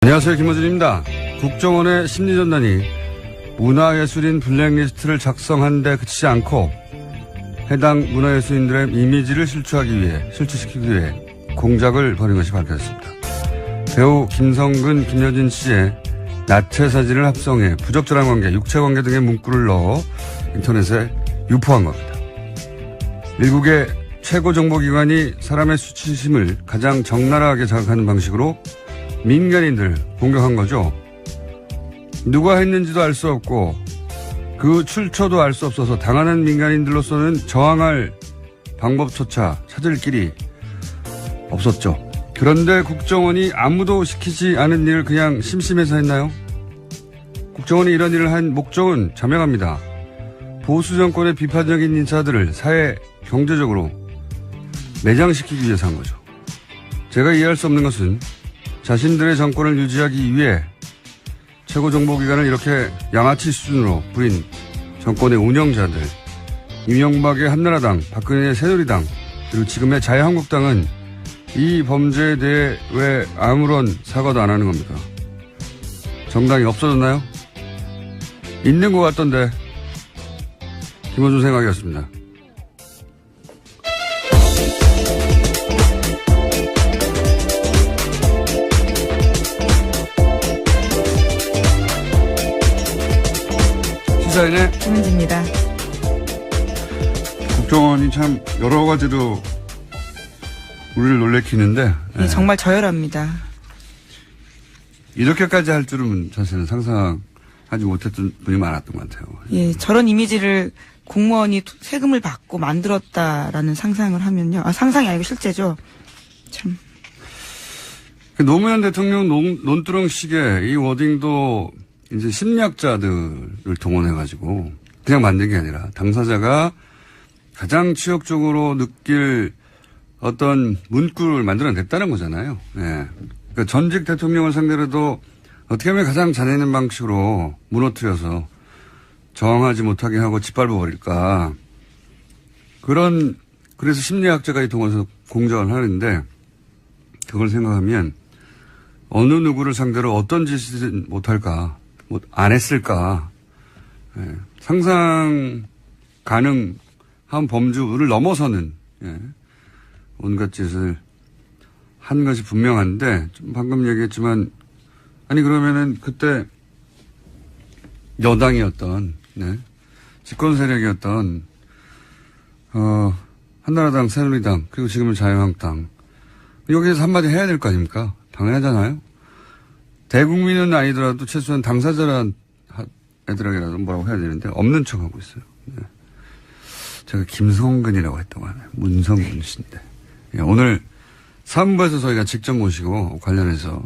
안녕하세요. 김호준입니다. 국정원의 심리전단이 문화예술인 블랙리스트를 작성한 데 그치지 않고 해당 문화예술인들의 이미지를 실추시키기 위해 공작을 벌인 것이 밝혀졌습니다. 배우 김성근, 김여진 씨의 나체 사진을 합성해 부적절한 관계, 육체관계 등의 문구를 넣어 인터넷에 유포한 겁니다. 일국의 최고 정보기관이 사람의 수치심을 가장 적나라하게 자극하는 방식으로 민간인들 공격한 거죠. 누가 했는지도 알 수 없고 그 출처도 알 수 없어서 당하는 민간인들로서는 저항할 방법조차 찾을 길이 없었죠. 그런데 국정원이 아무도 시키지 않은 일을 그냥 심심해서 했나요? 국정원이 이런 일을 한 목적은 자명합니다. 보수 정권의 비판적인 인사들을 사회 경제적으로 매장시키기 위해서 한 거죠. 제가 이해할 수 없는 것은 자신들의 정권을 유지하기 위해 최고정보기관을 이렇게 양아치 수준으로 부린 정권의 운영자들, 이명박의 한나라당, 박근혜의 새누리당, 그리고 지금의 자유한국당은 이 범죄에 대해 왜 아무런 사과도 안 하는 겁니까? 정당이 없어졌나요? 있는 것 같던데. 김호준 생각이었습니다. 시사인의 김은지입니다. 국정원이 참 여러 가지로 우리를 놀래키는데 네, 정말 저열합니다. 이렇게까지 할 줄은 사실은 상상하지 못했던 분이 많았던 것 같아요. 예, 저런 이미지를 공무원이 세금을 받고 만들었다라는 상상을 하면요. 상상이 아니고 실제죠. 참. 노무현 대통령 논두렁식의 이 워딩도 이제 심리학자들을 동원해가지고 그냥 만든 게 아니라 당사자가 가장 치욕적으로 느낄 어떤 문구를 만들어냈다는 거잖아요. 예. 그러니까 전직 대통령을 상대로도 어떻게 하면 가장 자네있는 방식으로 무너뜨려서 저항하지 못하게 하고 짓밟아 버릴까. 그래서 심리학자가 동원해서 공작을 하는데 그걸 생각하면 어느 누구를 상대로 어떤 짓을 못할까, 안 했을까. 예. 상상 가능한 범주를 넘어서는, 예. 온갖 짓을 한 것이 분명한데, 좀 방금 얘기했지만, 아니, 그러면은 그때 여당이었던, 네. 집권 세력이었던, 한나라당, 새누리당, 그리고 지금은 자유한국당. 여기에서 한마디 해야 될 거 아닙니까? 당연하잖아요. 대국민은 아니더라도 최소한 당사자란 애들에게라도 뭐라고 해야 되는데, 없는 척 하고 있어요. 네. 제가 김성근이라고 했다고 하네요. 문성근 씨인데. 예, 오늘 3부에서 저희가 직접 모시고 관련해서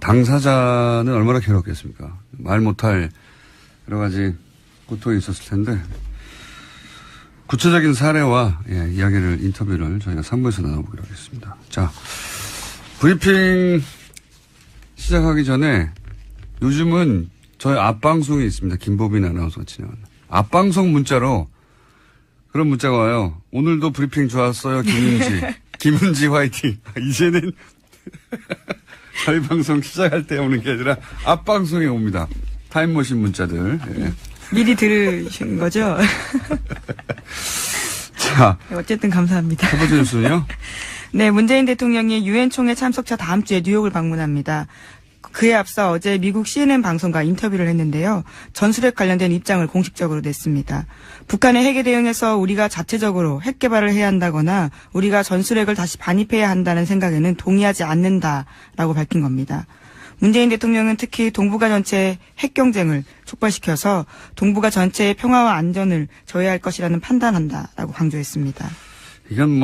당사자는 얼마나 괴롭겠습니까? 말 못할 여러 가지 고통이 있었을 텐데 구체적인 사례와 인터뷰를 저희가 3부에서 나눠보기로 하겠습니다. 자, 브리핑 시작하기 전에 요즘은 저희 앞방송이 있습니다. 김보빈 아나운서가 진행하는 앞방송 문자로 그런 문자가 와요. 오늘도 브리핑 좋았어요. 김은지. 김은지 화이팅. 이제는 저희 방송 시작할 때 오는 게 아니라 앞방송에 옵니다. 타임머신 문자들. 예. 미리 들으신 거죠? 자. 어쨌든 감사합니다. 첫 번째 뉴스는요? 네, 문재인 대통령이 유엔 총회 참석차 다음 주에 뉴욕을 방문합니다. 그에 앞서 어제 미국 CNN 방송과 인터뷰를 했는데요. 전술핵 관련된 입장을 공식적으로 냈습니다. 북한의 핵에 대응해서 우리가 자체적으로 핵 개발을 해야 한다거나 우리가 전술핵을 다시 반입해야 한다는 생각에는 동의하지 않는다라고 밝힌 겁니다. 문재인 대통령은 특히 동북아 전체의 핵 경쟁을 촉발시켜서 동북아 전체의 평화와 안전을 저해할 것이라는 판단한다라고 강조했습니다. 이건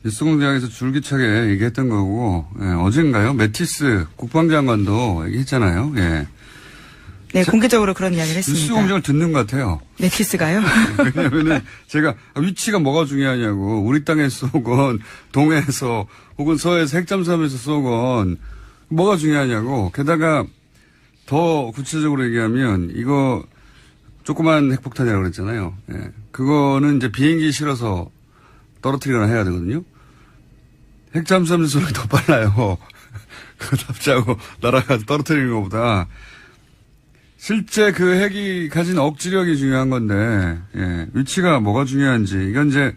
뉴스공장에서 줄기차게 얘기했던 거고, 어젠가요? 매티스 국방장관도 얘기했잖아요. 예. 네, 공개적으로 그런 이야기를 했습니다. 뉴스공장을 듣는 것 같아요. 매티스가요? 왜냐면은 제가 위치가 뭐가 중요하냐고, 우리 땅에서 쏘건, 동해에서, 혹은 서해에서 핵잠수함에서 쏘건, 뭐가 중요하냐고, 게다가 더 구체적으로 얘기하면, 이거 조그만 핵폭탄이라고 그랬잖아요. 예. 그거는 이제 비행기 실어서 떨어뜨리거나 해야 되거든요. 핵잠수함 소리 더 빨라요. 그거 납치하고 날아가서 떨어뜨리는 것보다 실제 그 핵이 가진 억지력이 중요한 건데, 예, 위치가 뭐가 중요한지, 이건 이제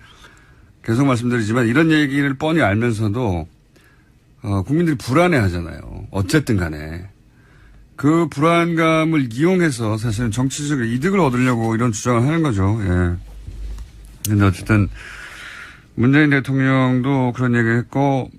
계속 말씀드리지만 이런 얘기를 뻔히 알면서도, 국민들이 불안해 하잖아요. 어쨌든 간에. 그 불안감을 이용해서 사실은 정치적 이득을 얻으려고 이런 주장을 하는 거죠. 예. 근데 어쨌든 문재인 대통령도 그런 얘기를 했고,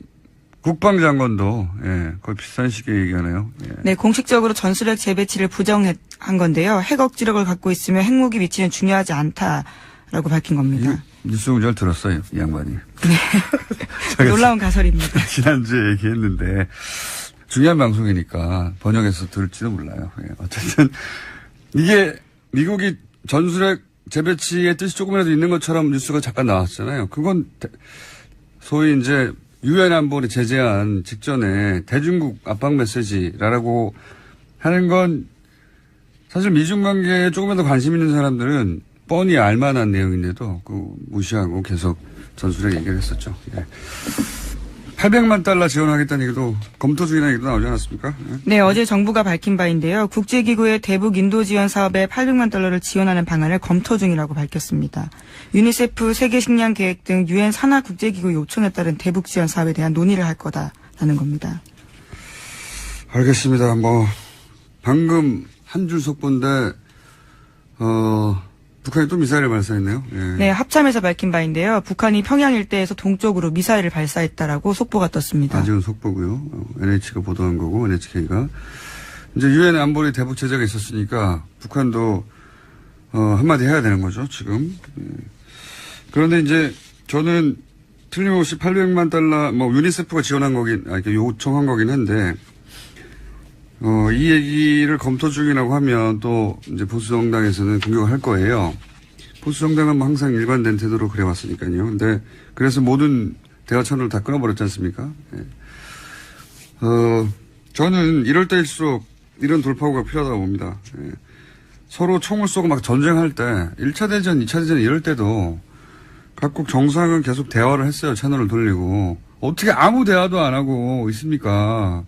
국방장관도, 예, 거의 비슷한 시기에 얘기하네요. 예. 네, 공식적으로 전술핵 재배치를 부정한 건데요. 핵 억지력을 갖고 있으면 핵무기 위치는 중요하지 않다라고 밝힌 겁니다. 뉴스 공장 들었어요, 이 양반이. 네. 놀라운 가설입니다. 지난주에 얘기했는데, 중요한 방송이니까 번역해서 들을지도 몰라요. 예. 어쨌든, 이게 미국이 전술핵 재배치의 뜻이 조금이라도 있는 것처럼 뉴스가 잠깐 나왔잖아요. 그건 소위 이제 유엔 안보리 제재안 직전에 대중국 압박 메시지라고 하는 건 사실 미중 관계에 조금이라도 관심 있는 사람들은 뻔히 알만한 내용인데도 그 무시하고 계속 전술핵 얘기를 했었죠. 예. 800만 달러 지원하겠다는 얘기도 검토 중이라는 얘기도 나오지 않았습니까? 예. 네, 어제 정부가 밝힌 바인데요. 국제기구의 대북 인도 지원 사업에 800만 달러를 지원하는 방안을 검토 중이라고 밝혔습니다. 유니세프 세계식량계획 등 유엔 산하 국제기구 요청에 따른 대북 지원 사업에 대한 논의를 할 거다라는 겁니다. 알겠습니다. 방금 한 줄 속보인데, 북한이 또 미사일을 발사했네요. 예. 네, 합참에서 밝힌 바인데요. 북한이 평양 일대에서 동쪽으로 미사일을 발사했다라고 속보가 떴습니다. 아직은 속보고요. NH가 보도한 거고, NHK가. 이제 유엔 안보리 대북 제재가 있었으니까 북한도 한마디 해야 되는 거죠, 지금. 예. 그런데 이제 저는 틀림없이 800만 달러, 유니세프가 지원한 거긴, 요청한 거긴 한데, 이 얘기를 검토 중이라고 하면 또 이제 보수정당에서는 공격을 할 거예요. 보수정당은 항상 일관된 태도로 그래왔으니까요. 근데 그래서 모든 대화 채널을 다 끊어버렸지 않습니까? 예. 저는 이럴 때일수록 이런 돌파구가 필요하다고 봅니다. 예. 서로 총을 쏘고 막 전쟁할 때 1차 대전, 2차 대전 이럴 때도 각국 정상은 계속 대화를 했어요. 채널을 돌리고. 어떻게 아무 대화도 안 하고 있습니까?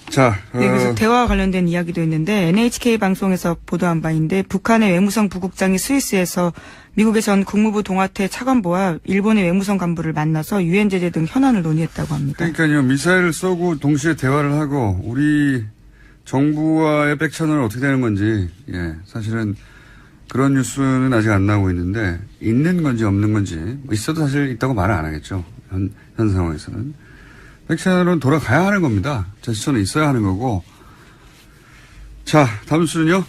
자, 네, 그래서 대화와 관련된 이야기도 있는데 NHK 방송에서 보도한 바인데 북한의 외무성 부국장이 스위스에서 미국의 전 국무부 동아태 차관보와 일본의 외무성 간부를 만나서 유엔 제재 등 현안을 논의했다고 합니다. 그러니까요. 미사일을 쏘고 동시에 대화를 하고 우리 정부와의 백채널은 어떻게 되는 건지, 예, 사실은 그런 뉴스는 아직 안 나오고 있는데 있는 건지 없는 건지 있어도 사실 있다고 말을 안 하겠죠. 현 상황에서는. 백채널은 돌아가야 하는 겁니다. 제스처는 있어야 하는 거고. 자, 다음 수는요?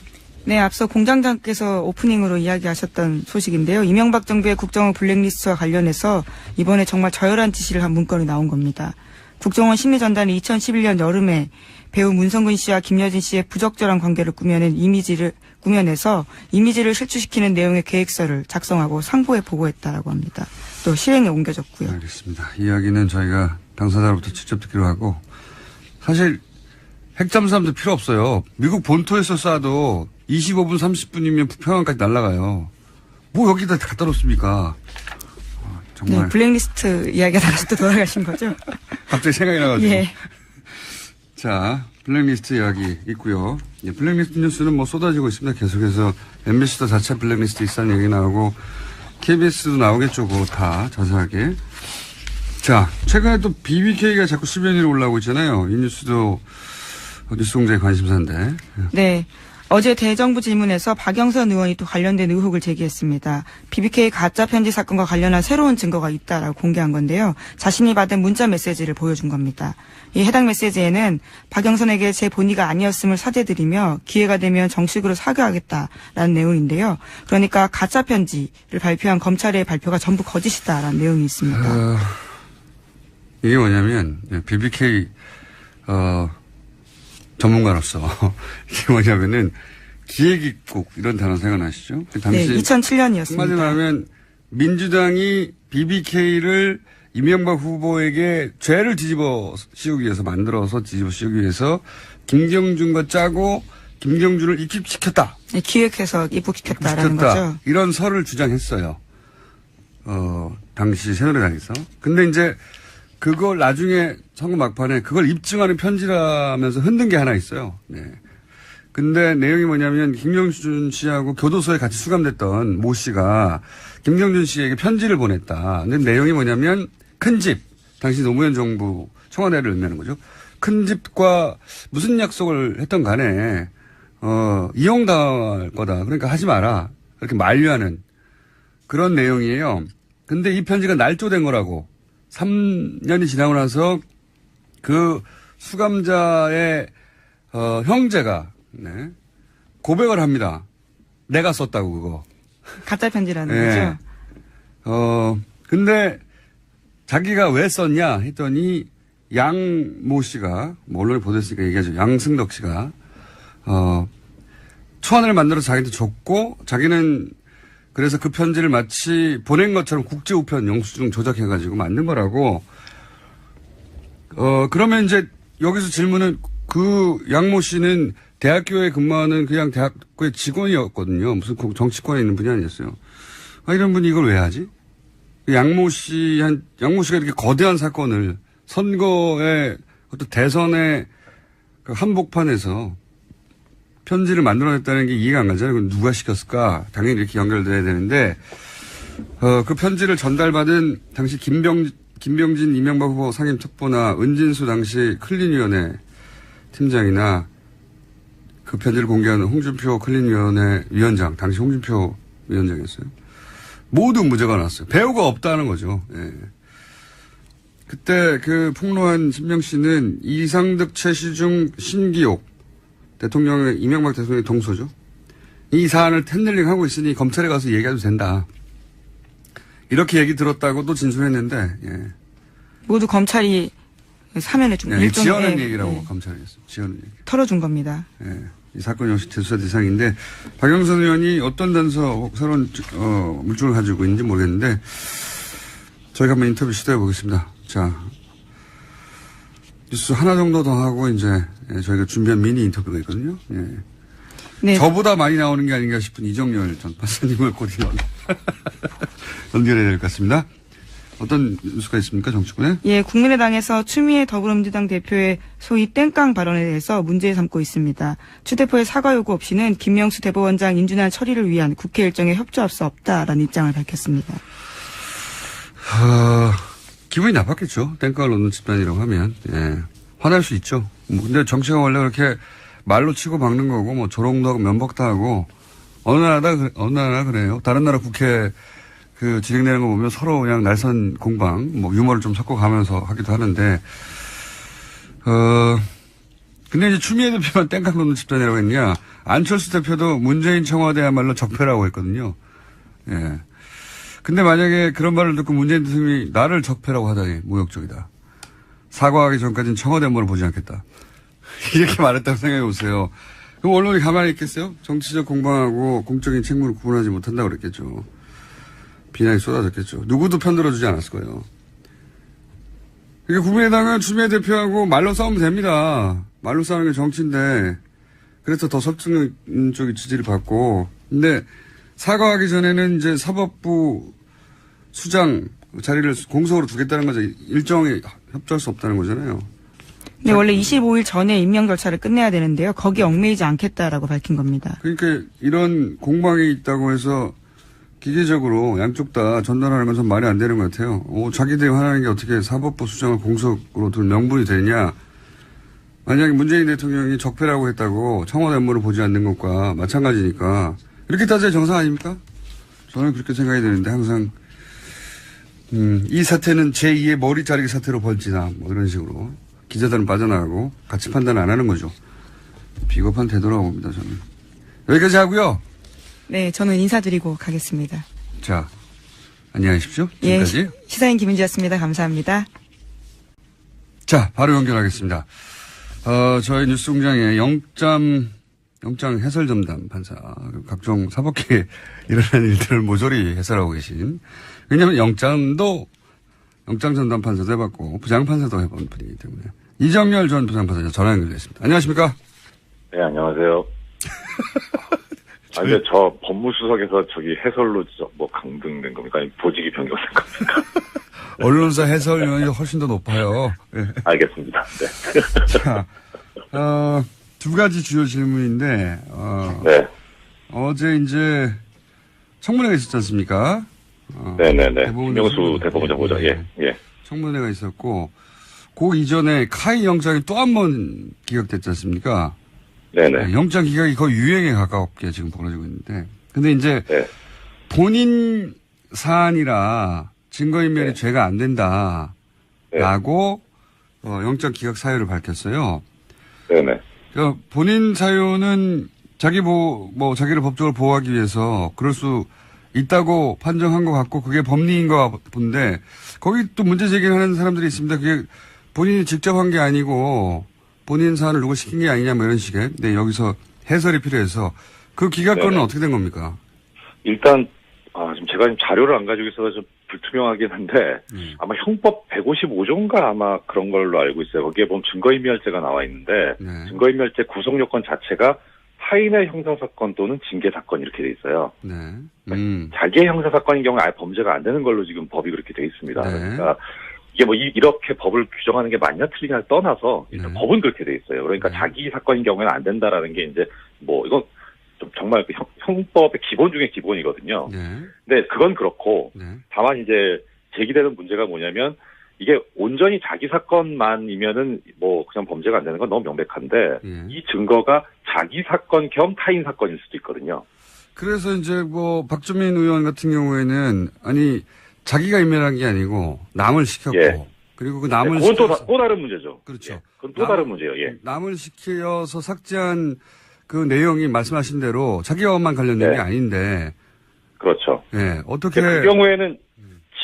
네, 앞서 공장장께서 오프닝으로 이야기하셨던 소식인데요. 이명박 정부의 국정원 블랙리스트와 관련해서 이번에 정말 저열한 지시를 한 문건이 나온 겁니다. 국정원 심의전단이 2011년 여름에 배우 문성근 씨와 김여진 씨의 부적절한 관계를 꾸며내서 이미지를 실추시키는 내용의 계획서를 작성하고 상부에 보고했다라고 합니다. 또 실행에 옮겨졌고요. 알겠습니다. 이야기는 저희가 당사자로부터 직접 듣기로 하고, 사실 핵잠수함도 필요 없어요. 미국 본토에서 쏴도 25분 30분이면 평양까지 날아가요. 뭐 여기다 갖다 놓습니까? 정말. 네, 블랙리스트 이야기가 다시 또 돌아가신 거죠? 갑자기 생각이 나가지고. 예. 자, 블랙리스트 이야기 있고요. 예, 블랙리스트 뉴스는 뭐 쏟아지고 있습니다. 계속해서 MBC도 자체 블랙리스트 있다는 얘기 나오고 KBS도 나오겠죠. 그거 다 자세하게. 자, 최근에 또 BBK가 자꾸 수변위로 올라오고 있잖아요. 이 뉴스도 뉴스공장의 관심사인데. 네. 어제 대정부 질문에서 박영선 의원이 또 관련된 의혹을 제기했습니다. BBK 가짜 편지 사건과 관련한 새로운 증거가 있다라고 공개한 건데요. 자신이 받은 문자 메시지를 보여준 겁니다. 이 해당 메시지에는 박영선에게 제 본의가 아니었음을 사죄드리며 기회가 되면 정식으로 사과하겠다라는 내용인데요. 그러니까 가짜 편지를 발표한 검찰의 발표가 전부 거짓이다라는 내용이 있습니다. 이게 뭐냐면 BBK 전문가로서 이게 뭐냐면은 기획입국 이런 단어 생각나시죠? 당시 네, 2007년이었습니다. 한마디로 하면 민주당이 BBK를 이명박 후보에게 죄를 뒤집어 씌우기 위해서 만들어서 뒤집어 씌우기 위해서 김경준과 짜고 김경준을 입국시켰다. 네, 기획해서 입국시켰다라는 거죠. 이런 설을 주장했어요. 당시 새누리당에서. 근데 이제 그걸 나중에 선거 막판에 그걸 입증하는 편지라면서 흔든 게 하나 있어요. 네. 근데 내용이 뭐냐면 김경준 씨하고 교도소에 같이 수감됐던 모 씨가 김경준 씨에게 편지를 보냈다. 근데 내용이 뭐냐면 큰 집, 당시 노무현 정부 청와대를 의미하는 거죠. 큰 집과 무슨 약속을 했던 간에 이용당할 거다. 그러니까 하지 마라. 이렇게 만류하는 그런 내용이에요. 근데 이 편지가 날조된 거라고. 3년이 지나고 나서 그 수감자의 형제가 네, 고백을 합니다. 내가 썼다고 그거. 가짜 편지라는 네. 거죠. 근데 자기가 왜 썼냐 했더니 양모 씨가 뭐 언론에 보도했으니까 얘기하죠. 양승덕 씨가 초안을 만들어서 자기한테 줬고 자기는 그래서 그 편지를 마치 보낸 것처럼 국제우편 영수증 조작해가지고 만든 거라고. 그러면 이제 여기서 질문은 그 양모 씨는 대학교에 근무하는 그냥 대학교의 직원이었거든요. 무슨 정치권에 있는 분이 아니었어요. 이런 분이 이걸 왜 하지? 양모 씨가 이렇게 거대한 사건을 선거의 어떤 대선의 그 한복판에서 편지를 만들어냈다는 게 이해가 안 가잖아요. 그럼 누가 시켰을까? 당연히 이렇게 연결돼야 되는데, 그 편지를 전달받은 당시 김병진 이명박 후보 상임 특보나 은진수 당시 클린위원회 팀장이나 그 편지를 공개하는 홍준표 클린위원회 위원장, 당시 홍준표 위원장이었어요. 모두 무죄가 나왔어요. 배우가 없다는 거죠. 예. 그때 그 폭로한 신명 씨는 이상득, 최시중, 신기옥 대통령의 이명박 대통령의 동서죠. 이 사안을 텐들링하고 있으니 검찰에 가서 얘기해도 된다. 이렇게 얘기 들었다고도 진술했는데 예. 모두 검찰이 사면해 준 예, 지어낸 얘기라고 검찰이 했어요. 지어낸 얘기. 털어준 겁니다. 예. 이 사건 역시 재수사 대상인데 박영선 의원이 어떤 단서 새로운 물증을 가지고 있는지 모르겠는데 저희가 한번 인터뷰 시도해 보겠습니다. 자, 뉴스 하나 정도 더 하고 이제 저희가 준비한 미니 인터뷰가 있거든요. 예. 네. 저보다 많이 나오는 게 아닌가 싶은 이정열 전 판사님을 곧 연결해야 될 것 같습니다. 어떤 뉴스가 있습니까, 정치권에? 예, 국민의당에서 추미애 더불어민주당 대표의 소위 땡깡 발언에 대해서 문제 삼고 있습니다. 추 대표의 사과 요구 없이는 김명수 대법원장 인준안 처리를 위한 국회 일정에 협조할 수 없다라는 입장을 밝혔습니다. 기분이 나빴겠죠. 땡깡을 놓는 집단이라고 하면. 예. 화날 수 있죠. 근데 정치가 원래 그렇게 말로 치고 박는 거고, 뭐 조롱도 하고 면박도 하고, 어느 나라 그래요. 다른 나라 국회 그 진행되는 거 보면 서로 그냥 날선 공방, 뭐 유머를 좀 섞어가면서 하기도 하는데, 근데 이제 추미애 대표만 땡깡 놓는 집단이라고 했냐. 안철수 대표도 문재인 청와대야말로 적폐라고 했거든요. 예. 근데 만약에 그런 말을 듣고 문재인 대통령이 나를 적폐라고 하다니 모욕적이다. 사과하기 전까지는 청와대 업무를 보지 않겠다. 이렇게 말했다고 생각해 보세요. 그럼 언론이 가만히 있겠어요? 정치적 공방하고 공적인 책무를 구분하지 못한다고 그랬겠죠. 비난이 쏟아졌겠죠. 누구도 편들어주지 않았을 거예요. 그러니까 국민의당은 추미애 대표하고 말로 싸우면 됩니다. 말로 싸우는 게 정치인데 그래서 더 설득적인 지지를 받고 근데 사과하기 전에는 이제 사법부 수장 자리를 공석으로 두겠다는 거죠. 일정에 협조할 수 없다는 거잖아요. 네, 원래 25일 전에 임명 절차를 끝내야 되는데요. 거기에 얽매이지 않겠다라고 밝힌 겁니다. 그러니까 이런 공방이 있다고 해서 기계적으로 양쪽 다 전달하는 건 좀 말이 안 되는 것 같아요. 자기들이 하는 게 어떻게 사법부 수장을 공석으로 둘 명분이 되냐. 만약에 문재인 대통령이 적폐라고 했다고 청와대 업무를 보지 않는 것과 마찬가지니까 이렇게 따져야 정상 아닙니까? 저는 그렇게 생각이 되는데 항상 이 사태는 제2의 머리 자르기 사태로 벌지나 뭐 이런 식으로 기자들은 빠져나가고 같이 판단 안 하는 거죠. 비겁한 태도라고 봅니다. 저는. 여기까지 하고요. 네, 저는 인사드리고 가겠습니다. 자, 안녕히 계십시오. 지금까지. 예, 시사인 김은지였습니다. 감사합니다. 자, 바로 연결하겠습니다. 저희 뉴스공장에 영장 해설 전담 판사, 각종 사법계에 일어나는 일들을 모조리 해설하고 계신, 왜냐하면 영장 전담 판사도 해봤고, 부장판사도 해본 분이기 때문에, 이정열 전 부장판사 전화 연결됐습니다. 안녕하십니까? 네, 안녕하세요. 근데 저 법무수석에서 저기 해설로 뭐 강등된 겁니까? 아니, 보직이 변경된 겁니까? 언론사 해설위원이 훨씬 더 높아요. 네. 알겠습니다. 네. 자, 두 가지 주요 질문인데, 네. 어제 이제 청문회가 있었지 않습니까? 네네네. 김명수 대법원장 보자. 예. 예. 청문회가 있었고, 그 이전에 카이 영장이 또 한 번 기각됐지 않습니까? 네네. 영장 기각이 거의 유행에 가깝게 지금 벌어지고 있는데, 근데 이제 네. 본인 사안이라 증거인멸이 네. 죄가 안 된다라고 네. 영장 기각 사유를 밝혔어요. 네네. 그러니까 본인 사유는 자기를 법적으로 보호하기 위해서 그럴 수 있다고 판정한 것 같고 그게 법리인 것 본데 거기 또 문제 제기하는 사람들이 있습니다. 그게 본인이 직접 한 게 아니고 본인 사안을 누가 시킨 게 아니냐 뭐 이런 식의. 네, 여기서 해설이 필요해서 그 기각권은 네네. 어떻게 된 겁니까? 일단 지금 제가 지금 자료를 안 가지고 있어서 좀 불투명하긴 한데 아마 형법 155조인가 아마 그런 걸로 알고 있어요. 거기에 보면 증거인멸죄가 나와 있는데 네. 증거인멸죄 구성 요건 자체가 타인의 형사사건 또는 징계사건 이렇게 돼 있어요. 네. 자기의 형사사건인 경우에 아예 범죄가 안 되는 걸로 지금 법이 그렇게 돼 있습니다. 네. 그러니까 이게 뭐 이렇게 법을 규정하는 게 맞냐 틀리냐를 떠나서 일단 네. 법은 그렇게 돼 있어요. 그러니까 네. 자기 사건인 경우에는 안 된다라는 게 이제 뭐 이건 좀 정말 그 형법의 기본 중에 기본이거든요. 네. 근데 그건 그렇고 네. 다만 이제 제기되는 문제가 뭐냐면 이게 온전히 자기 사건만이면은 뭐 그냥 범죄가 안 되는 건 너무 명백한데 이 증거가 자기 사건 겸 타인 사건일 수도 있거든요. 그래서 이제 뭐 박주민 의원 같은 경우에는 아니 자기가 인멸한 게 아니고 남을 시켰고 예. 그리고 그 남을 그건 시켜서 또 다른 문제죠. 그렇죠. 예. 그건 또 다른 문제예요. 예. 남을 시켜서 삭제한 그 내용이 말씀하신 대로 자기와만 관련된 네. 게 아닌데 그렇죠. 예. 어떻게 그 경우에는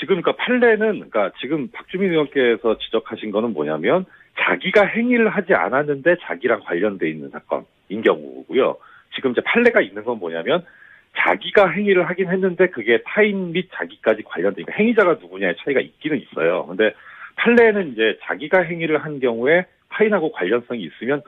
지금 그러니까 판례는 그러니까 지금 박주민 의원께서 지적하신 거는 뭐냐면 자기가 행위를 하지 않았는데 자기랑 관련돼 있는 사건인 경우고요. 지금 이제 판례가 있는 건 뭐냐면 자기가 행위를 하긴 했는데 그게 타인 및 자기까지 관련되니까 행위자가 누구냐의 차이가 있기는 있어요. 근데 판례는 이제 자기가 행위를 한 경우에 타인하고 관련성이 있으면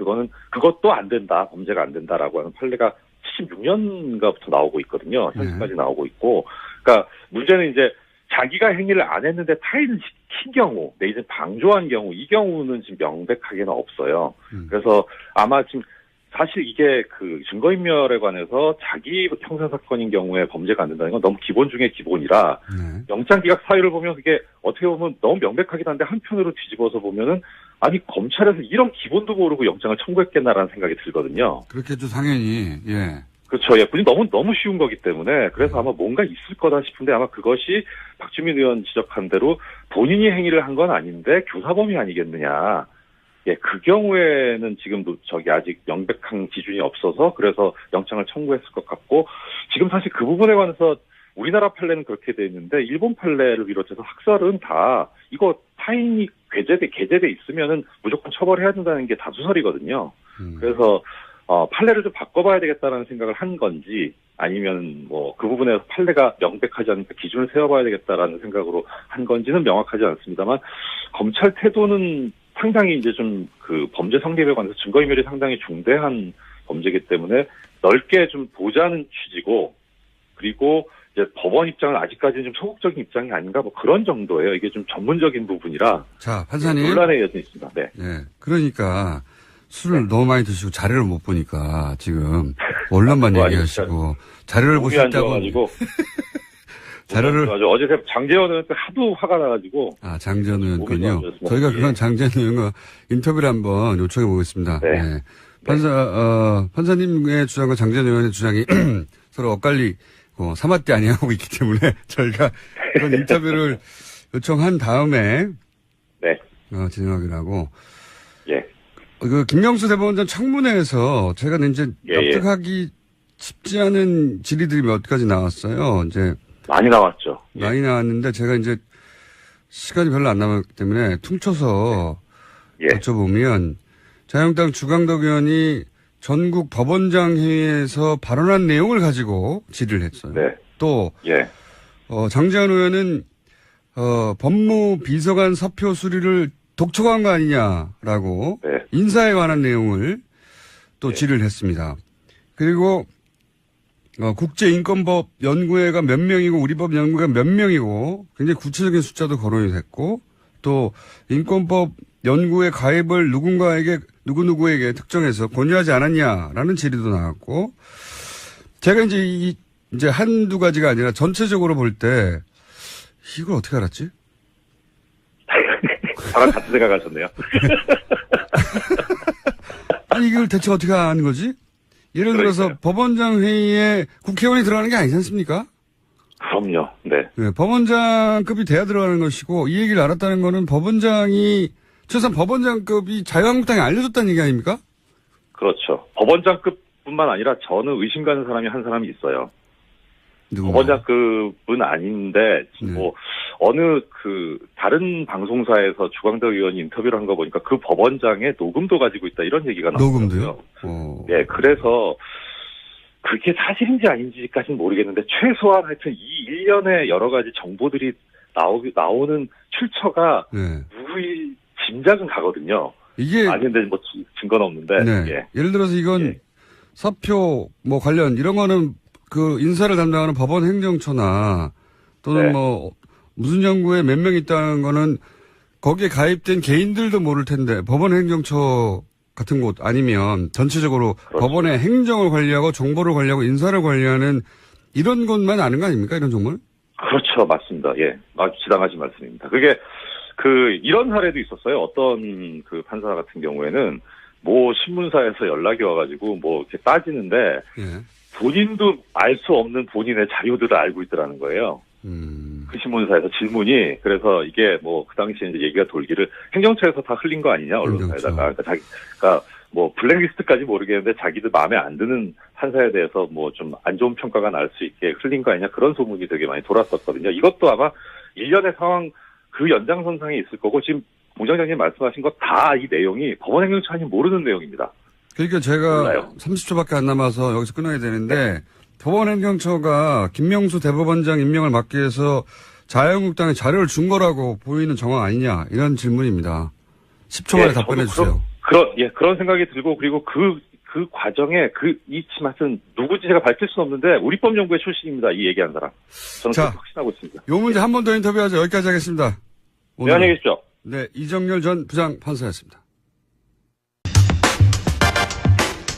그것도 안 된다, 범죄가 안 된다라고 하는 판례가 76년가부터 나오고 있거든요. 현재까지 나오고 있고, 그러니까 문제는 이제 자기가 행위를 안 했는데 타인을 시킨 경우, 내지 방조한 경우, 이 경우는 지금 명백하게는 없어요. 그래서 아마 지금 사실 이게 그 증거인멸에 관해서 자기 형사사건인 경우에 범죄가 안 된다는 건 너무 기본 중에 기본이라 영장기각 사유를 보면 그게 어떻게 보면 너무 명백하긴 한데 한편으로 뒤집어서 보면은 아니 검찰에서 이런 기본도 모르고 영장을 청구했겠나라는 생각이 들거든요. 그렇겠죠 당연히. 예. 그렇죠. 예, 너무 쉬운 거기 때문에 그래서 아마 뭔가 있을 거다 싶은데 아마 그것이 박주민 의원 지적한 대로 본인이 행위를 한 건 아닌데 교사범이 아니겠느냐. 예, 그 경우에는 지금도 아직 명백한 기준이 없어서 그래서 영장을 청구했을 것 같고 지금 사실 그 부분에 관해서 우리나라 판례는 그렇게 돼 있는데 일본 판례를 비롯해서 학설은 다 이거 타인이 게재돼 있으면은 무조건 처벌해야 된다는 게 다수설이거든요. 그래서 판례를 좀 바꿔봐야 되겠다라는 생각을 한 건지 아니면 뭐 그 부분에서 판례가 명백하지 않으니까 기준을 세워봐야 되겠다라는 생각으로 한 건지는 명확하지 않습니다만 검찰 태도는 상당히 이제 좀 그 범죄 성립에 관해서 증거인멸이 상당히 중대한 범죄이기 때문에 넓게 좀 보자는 취지고 그리고 이제 법원 입장은 아직까지는 좀 소극적인 입장이 아닌가 뭐 그런 정도예요. 이게 좀 전문적인 부분이라. 자, 판사님. 논란의 여전히 있습니다. 네. 예. 그러니까 술을 너무 많이 드시고 자료를 못 보니까 지금 언론만 얘기하시고 자료를 몸이 안 보셨다고. 좋아가지고. 자료를 어제 장재원 의원 하도 화가 나가지고. 장재원 의원군요. 몸이 좀 안 저희가 좋았습니다. 그런 장재원 의원과 인터뷰를 한번 요청해 보겠습니다. 네. 예. 판사님의 주장과 장재원 의원의 주장이 서로 엇갈리고 사마띠 아니하고 있기 때문에 저희가 그런 인터뷰를 요청한 다음에 네. 진행하기로 하고. 예. 그 김명수 대법원장 청문회에서 제가 이제 납득하기 쉽지 않은 질의들이 몇 가지 나왔어요. 이제 많이 나왔죠. 많이 나왔는데 제가 이제 시간이 별로 안 남았기 때문에 퉁쳐서 여쭤보면 자유한국당 주강덕 의원이 전국 법원장 회의에서 발언한 내용을 가지고 질의를 했어요. 네. 또 장재원 의원은 법무비서관 사표 수리를 독촉한 거 아니냐라고 인사에 관한 내용을 또 질의를 했습니다. 그리고 국제인권법 연구회가 몇 명이고 우리 법 연구회가 몇 명이고 굉장히 구체적인 숫자도 거론이 됐고 또 인권법 연구회 가입을 누구누구에게 특정해서 권유하지 않았냐라는 질의도 나왔고 제가 이제 한두 가지가 아니라 전체적으로 볼 때 이걸 어떻게 알았지? 저랑 같은 생각하셨네요. 아니 이걸 대체 어떻게 아는 거지? 예를 들어서 그러니까요. 법원장 회의에 국회의원이 들어가는 게 아니지 않습니까? 그럼요. 네. 네, 법원장급이 돼야 들어가는 것이고 이 얘기를 알았다는 거는 법원장이 최소한 법원장급이 자유한국당에 알려줬다는 얘기 아닙니까? 그렇죠. 법원장급뿐만 아니라 저는 의심 가는 사람이 한 사람이 있어요. 누구? 법원장급은 아닌데 뭐 어느 다른 방송사에서 주광덕 의원이 인터뷰를 한 거 보니까 그 법원장의 녹음도 가지고 있다 이런 얘기가 나왔어요. 녹음도요? 네, 그래서 그게 사실인지 아닌지까지는 모르겠는데 최소한 하여튼 이 1년의 여러 가지 정보들이 나오는 출처가 네. 누구의 짐작은 가거든요. 이게 아닌데 뭐 증거는 없는데. 네. 예. 예를 들어서 이건 예. 사표 뭐 관련 이런 거는 그 인사를 담당하는 법원 행정처나 또는 네. 뭐 무슨 연구에 몇 명 있다는 거는 거기에 가입된 개인들도 모를 텐데 법원 행정처 같은 곳 아니면 전체적으로 그렇죠. 법원의 행정을 관리하고 정보를 관리하고 인사를 관리하는 이런 것만 아는 거 아닙니까? 이런 정보는? 그렇죠. 맞습니다. 예. 아주 지당하신 말씀입니다. 그게 이런 사례도 있었어요. 어떤 판사 같은 경우에는 뭐 신문사에서 연락이 와가지고 뭐 이렇게 따지는데 예. 본인도 알 수 없는 본인의 자료들을 알고 있더라는 거예요. 그 신문사에서 질문이 그래서 이게 뭐 그 당시에 이제 얘기가 돌기를 행정처에서 다 흘린 거 아니냐 언론사에다가 그러니까 뭐 블랙리스트까지 모르겠는데 자기들 마음에 안 드는 판사에 대해서 뭐 좀 안 좋은 평가가 날 수 있게 흘린 거 아니냐 그런 소문이 되게 많이 돌았었거든요. 이것도 아마 일련의 상황 그 연장선상에 있을 거고 지금 공장장님 말씀하신 거 다 이 내용이 법원 행정처는 모르는 내용입니다. 그러니까 제가 몰라요. 30초밖에 안 남아서 여기서 끊어야 되는데 법원 행정처가 김명수 대법원장 임명을 막기 위해서 자유한국당에 자료를 준 거라고 보이는 정황 아니냐 이런 질문입니다. 10초 만에 답변해 주세요. 그런 생각이 들고 그리고 그 과정에 이 말씀 누구지 제가 밝힐 수는 없는데 우리법연구회 출신입니다. 이 얘기한 사람. 저는 자, 그렇게 확신하고 있습니다. 요 문제 한 번 더 인터뷰하죠. 여기까지 하겠습니다. 네, 오늘 안녕히 계십시오. 네, 이정열 전 부장판사였습니다.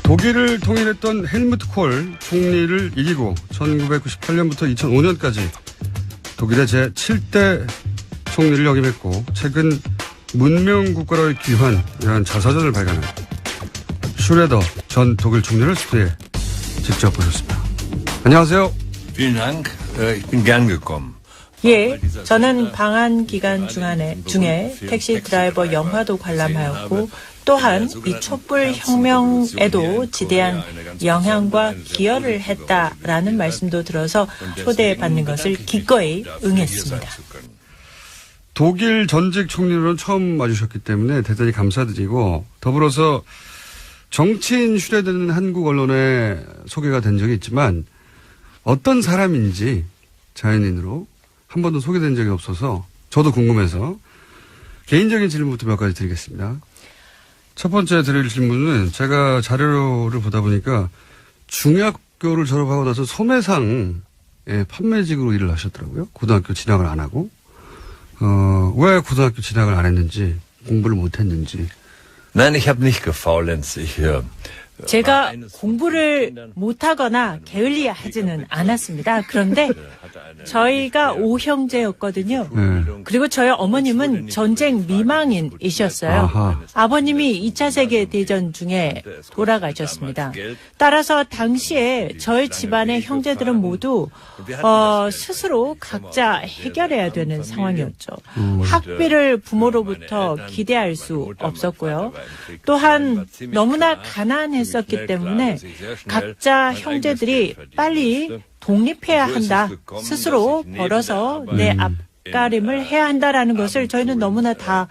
독일을 통일했던 헬무트 콜 총리를 이기고 1998년부터 2005년까지 독일의 제7대 총리를 역임했고 최근 문명국가로의 귀환이라는 자서전을 발간한 슈레더 전 독일 총리를 스튜디오에 직접 보셨습니다. 안녕하세요. Vielen Dank. Ich bin gern gekommen. 예, 저는 방한 기간 중에 택시 드라이버 영화도 관람하였고 또한 이 촛불 혁명에도 지대한 영향과 기여를 했다라는 말씀도 들어서 초대받는 것을 기꺼이 응했습니다. 독일 전직 총리로는 처음 와주셨기 때문에 대단히 감사드리고 더불어서 정치인 슈레더는 한국 언론에 소개가 된 적이 있지만 어떤 사람인지 자연인으로 한 번도 소개된 적이 없어서 저도 궁금해서 개인적인 질문부터 몇 가지 드리겠습니다. 첫 번째 드릴 질문은 제가 자료를 보다 보니까 중학교를 졸업하고 나서 소매상의 판매직으로 일을 하셨더라고요. 고등학교 진학을 안 하고. 왜 고등학교 진학을 안 했는지, 공부를 못 했는지. Nein, ich habe nicht gefaulenzt. 제가 공부를 못하거나 게을리하지는 않았습니다. 그런데 저희가 5형제였거든요. 그리고 저희 어머님은 전쟁 미망인이셨어요. 아하. 아버님이 2차 세계대전 중에 돌아가셨습니다. 따라서 당시에 저희 집안의 형제들은 모두 스스로 각자 해결해야 되는 상황이었죠. 학비를 부모로부터 기대할 수 없었고요. 또한 너무나 가난했었기 때문에 각자 형제들이 빨리 독립해야 한다. 스스로 벌어서 내 앞가림을 해야 한다라는 것을 저희는 너무나 다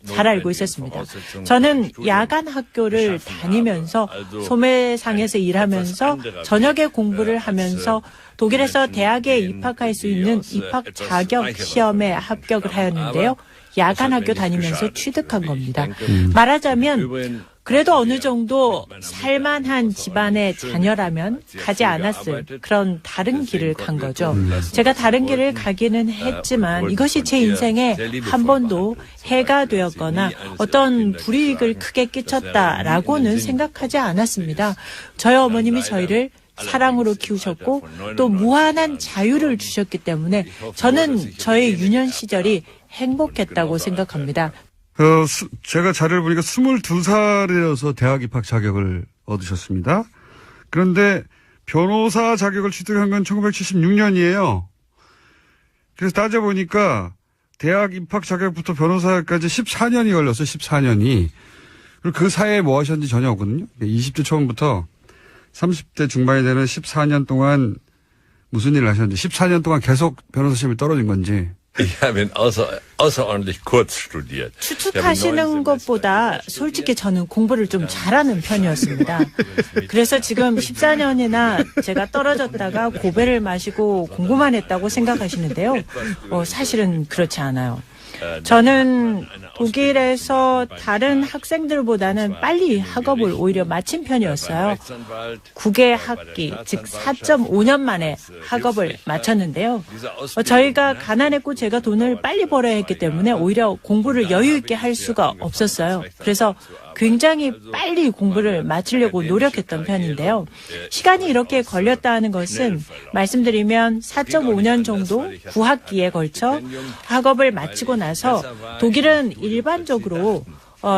잘 알고 있었습니다. 저는 야간 학교를 다니면서 소매상에서 일하면서 저녁에 공부를 하면서 독일에서 대학에 입학할 수 있는 입학 자격 시험에 합격을 하였는데요. 야간 학교 다니면서 취득한 겁니다. 말하자면 그래도 어느 정도 살만한 집안의 자녀라면 가지 않았을 그런 다른 길을 간 거죠. 제가 다른 길을 가기는 했지만 이것이 제 인생에 한 번도 해가 되었거나 어떤 불이익을 크게 끼쳤다라고는 생각하지 않았습니다. 저희 어머님이 저희를 사랑으로 키우셨고 또 무한한 자유를 주셨기 때문에 저는 저의 유년 시절이 행복했다고 생각합니다. 제가 자료를 보니까 22살이어서 대학 입학 자격을 얻으셨습니다. 그런데 변호사 자격을 취득한 건 1976년이에요. 그래서 따져보니까 대학 입학 자격부터 변호사까지 14년이 걸렸어요. 14년이. 그리고 그 사이에 뭐 하셨는지 전혀 없거든요. 20대 초반부터 30대 중반이 되는 14년 동안 무슨 일을 하셨는지, 14년 동안 계속 변호사 시험에 떨어진 건지. Ich habe ihn außerordentlich kurz studiert. 추측하시는 것보다 솔직히 저는 공부를 좀 잘하는 편이었습니다. 그래서 지금 14년이나 제가 떨어졌다가 고배를 마시고 공부만 했다고 생각하시는데요. 사실은 그렇지 않아요. 저는 독일에서 다른 학생들보다는 빨리 학업을 오히려 마친 편이었어요. 9개 학기, 즉 4.5년 만에 학업을 마쳤는데요. 저희가 가난했고 제가 돈을 빨리 벌어야 했기 때문에 오히려 공부를 여유 있게 할 수가 없었어요. 그래서 굉장히 빨리 공부를 마치려고 노력했던 편인데요. 시간이 이렇게 걸렸다는 것은 말씀드리면 4.5년 정도 9학기에 걸쳐 학업을 마치고 나서 독일은 일반적으로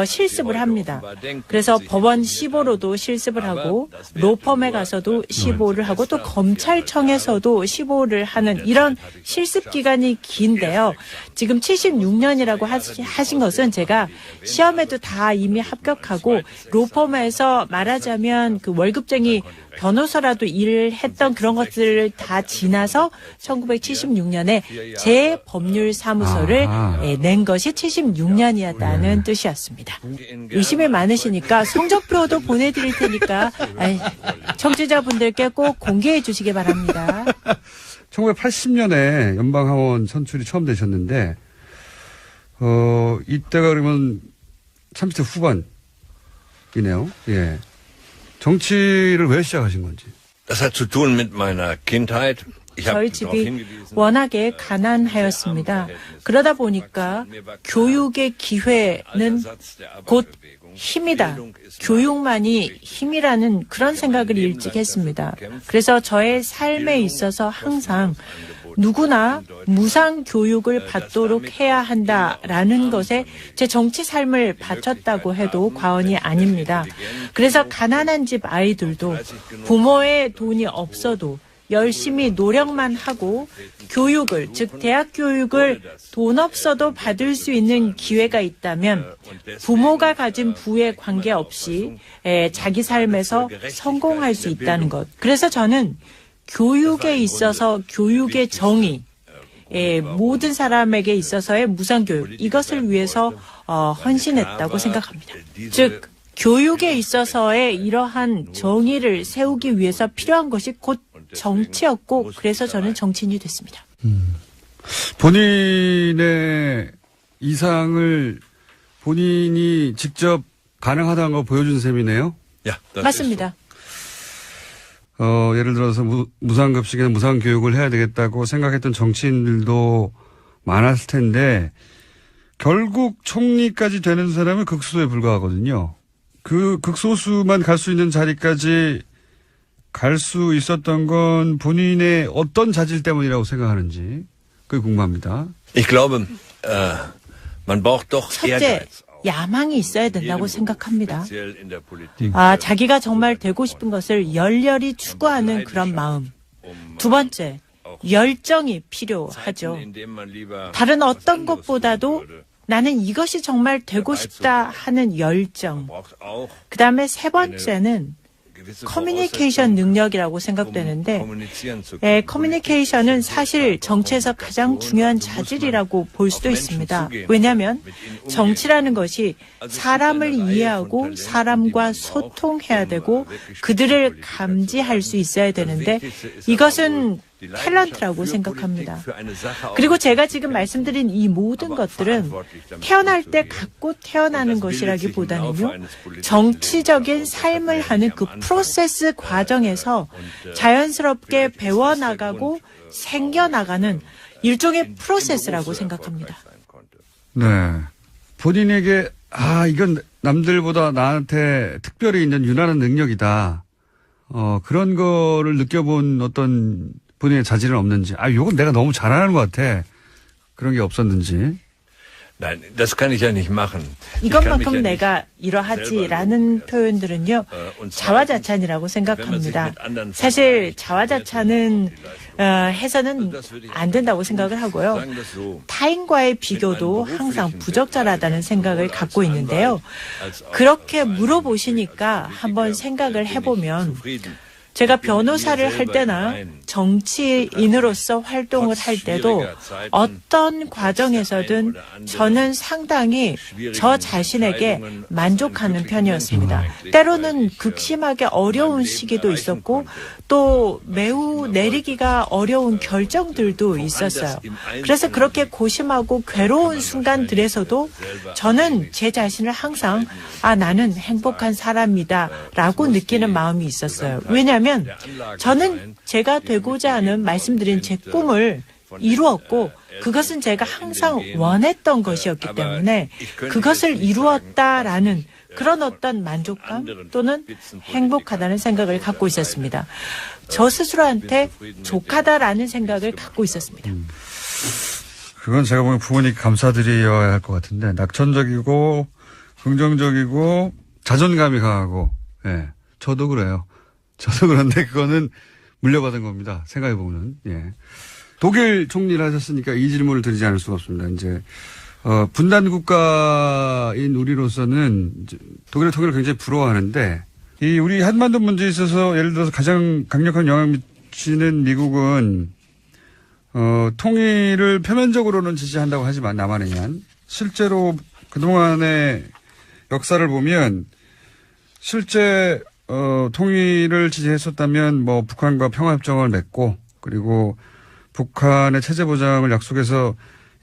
실습을 합니다. 그래서 법원 시보로도 실습을 하고 로펌에 가서도 시보를 하고 또 검찰청에서도 시보를 하는 이런 실습 기간이 긴데요. 지금 76년이라고 하신 것은 제가 시험에도 다 이미 합격하고 로펌에서 말하자면 그 월급쟁이 변호사라도 일을 했던 그런 것들을 다 지나서 1976년에 제 법률 사무소를 낸 것이 76년이었다는 뜻이었습니다. 의심이 많으시니까 성적표도 보내드릴 테니까 청취자분들께 꼭 공개해 주시기 바랍니다. 1980년에 연방하원 선출이 처음 되셨는데, 이때가 그러면 30대 후반이네요. 예. 정치를 왜 시작하신 건지. Das hat zu tun mit meiner Kindheit. 저희 집이 워낙에 가난하였습니다. 그러다 보니까 교육의 기회는 곧 힘이다. 교육만이 힘이라는 그런 생각을 일찍 했습니다. 그래서 저의 삶에 있어서 항상 누구나 무상 교육을 받도록 해야 한다라는 것에 제 정치 삶을 바쳤다고 해도 과언이 아닙니다. 그래서 가난한 집 아이들도 부모의 돈이 없어도 열심히 노력만 하고 교육을, 즉 대학 교육을 돈 없어도 받을 수 있는 기회가 있다면 부모가 가진 부에 관계없이 자기 삶에서 성공할 수 있다는 것. 그래서 저는 교육에 있어서 교육의 정의, 모든 사람에게 있어서의 무상교육, 이것을 위해서 헌신했다고 생각합니다. 즉 교육에 있어서의 이러한 정의를 세우기 위해서 필요한 것이 곧 정치였고, 그래서 저는 정치인이 됐습니다. 본인의 이상을 본인이 직접 가능하다는 걸 보여준 셈이네요? 맞습니다. 예를 들어서 무상급식이나 무상교육을 해야 되겠다고 생각했던 정치인들도 많았을 텐데, 결국 총리까지 되는 사람은 극소수에 불과하거든요. 그 극소수만 갈 수 있는 자리까지 갈 수 있었던 건 본인의 어떤 자질 때문이라고 생각하는지 그게 궁금합니다. Ich glaube, man braucht doch 첫째, Ehrgeiz. 야망이 있어야 된다고 생각합니다. 자기가 정말 되고 싶은 것을 열렬히 추구하는 그런 마음. 두 번째, 열정이 필요하죠. 다른 어떤 것보다도 나는 이것이 정말 되고 싶다 하는 열정. 그 다음에 세 번째는 커뮤니케이션 능력이라고 생각되는데, 커뮤니케이션은 사실 정치에서 가장 중요한 자질이라고 볼 수도 있습니다. 왜냐하면 정치라는 것이 사람을 이해하고 사람과 소통해야 되고 그들을 감지할 수 있어야 되는데, 이것은 탤런트라고 생각합니다. 그리고 제가 지금 말씀드린 이 모든 것들은 태어날 때 갖고 태어나는 것이라기보다는요, 정치적인 삶을 하는 그 프로세스 과정에서 자연스럽게 배워나가고 생겨나가는 일종의 프로세스라고 생각합니다. 네. 본인에게, 이건 남들보다 나한테 특별히 있는 유난한 능력이다. 그런 거를 느껴본 어떤 본인의 자질은 없는지, 요건 내가 너무 잘하는 것 같아. 그런 게 없었는지. Nein, das kann ich ja nicht machen. 이것만큼 내가 이러하지라는 표현들은요, 자화자찬이라고 생각합니다. 사실 자화자찬은 해서는 안 된다고 생각을 하고요. 타인과의 비교도 항상 부적절하다는 생각을 갖고 있는데요. 그렇게 물어보시니까 한번 생각을 해보면, 제가 변호사를 할 때나 정치인으로서 활동을 할 때도 어떤 과정에서든 저는 상당히 저 자신에게 만족하는 편이었습니다. 때로는 극심하게 어려운 시기도 있었고 또 매우 내리기가 어려운 결정들도 있었어요. 그래서 그렇게 고심하고 괴로운 순간들에서도 저는 제 자신을 항상 나는 행복한 사람이다 라고 느끼는 마음이 있었어요. 왜냐하면 저는 제가 되고자 하는 말씀드린 제 꿈을 이루었고 그것은 제가 항상 원했던 것이었기 때문에 그것을 이루었다라는 그런 어떤 만족감 또는 행복하다는 생각을 갖고 있었습니다. 저 스스로한테 족하다라는 생각을 갖고 있었습니다. 그건 제가 보기엔 부모님 감사드려야 할 것 같은데, 낙천적이고 긍정적이고 자존감이 강하고, 예. 저도 그래요. 저도 그런데 그거는 물려받은 겁니다. 생각해보면. 예. 독일 총리를 하셨으니까 이 질문을 드리지 않을 수가 없습니다. 이제, 분단 국가인 우리로서는 독일의 통일을 굉장히 부러워하는데, 이 우리 한반도 문제에 있어서 예를 들어서 가장 강력한 영향을 미치는 미국은, 통일을 표면적으로는 지지한다고 하지만 남한에 의한 실제로 그동안의 역사를 보면 실제 통일을 지지했었다면 뭐 북한과 평화협정을 맺고 그리고 북한의 체제 보장을 약속해서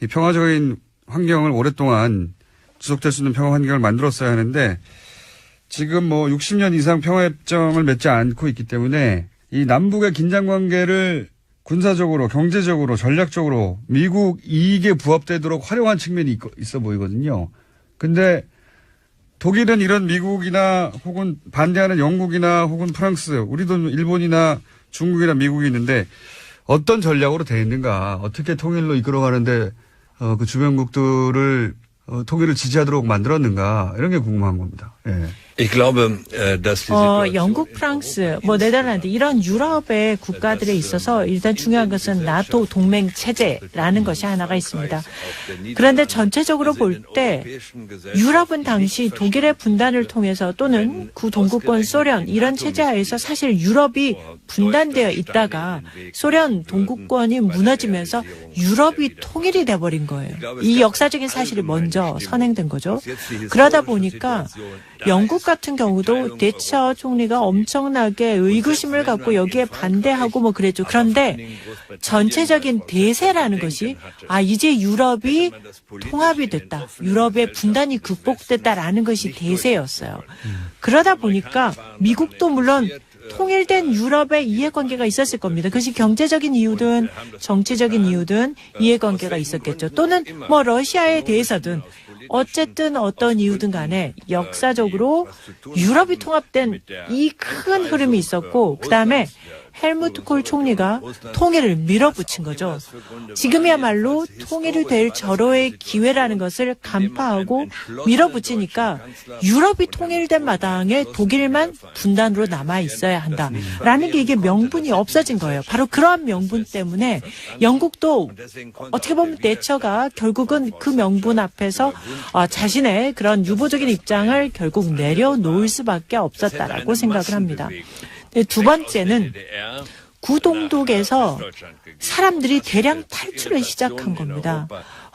이 평화적인 환경을 오랫동안 지속될 수 있는 평화 환경을 만들었어야 하는데 지금 뭐 60년 이상 평화협정을 맺지 않고 있기 때문에 이 남북의 긴장 관계를 군사적으로, 경제적으로, 전략적으로 미국 이익에 부합되도록 활용한 측면이 있어 보이거든요. 근데 독일은 이런 미국이나 혹은 반대하는 영국이나 혹은 프랑스, 우리도 일본이나 중국이나 미국이 있는데 어떤 전략으로 되어 있는가, 어떻게 통일로 이끌어가는데 그 주변국들을 통일을 지지하도록 만들었는가 이런 게 궁금한 겁니다. 예. Ich glaube, dass die 영국, 프랑스, 네덜란드 이런 유럽의 국가들에 있어서 일단 중요한 것은 나토 동맹 체제라는 것이 하나가 있습니다. 그런데 전체적으로 볼 때 유럽은 당시 독일의 분단을 통해서 또는 구동구권 소련 이런 체제 하에서 사실 유럽이 분단되어 있다가 소련 동구권이 무너지면서 유럽이 통일이 돼버린 거예요. 이 역사적인 사실이 먼저 선행된 거죠. 그러다 보니까 영국 같은 경우도 대처 총리가 엄청나게 의구심을 갖고 여기에 반대하고 그랬죠. 그런데 전체적인 대세라는 것이 이제 유럽이 통합이 됐다. 유럽의 분단이 극복됐다라는 것이 대세였어요. 그러다 보니까 미국도 물론 통일된 유럽의 이해관계가 있었을 겁니다. 그것이 경제적인 이유든 정치적인 이유든 이해관계가 있었겠죠. 또는 러시아에 대해서든 어쨌든 어떤 이유든 간에 역사적으로 유럽이 통합된 이 큰 흐름이 있었고 그다음에 헬무트 콜 총리가 통일을 밀어붙인 거죠. 지금이야말로 통일이 될 절호의 기회라는 것을 간파하고 밀어붙이니까 유럽이 통일된 마당에 독일만 분단으로 남아 있어야 한다라는 게 이게 명분이 없어진 거예요. 바로 그러한 명분 때문에 영국도 어떻게 보면 대처가 결국은 그 명분 앞에서 자신의 그런 유보적인 입장을 결국 내려놓을 수밖에 없었다라고 생각을 합니다. 두 번째는 구동독에서 사람들이 대량 탈출을 시작한 겁니다.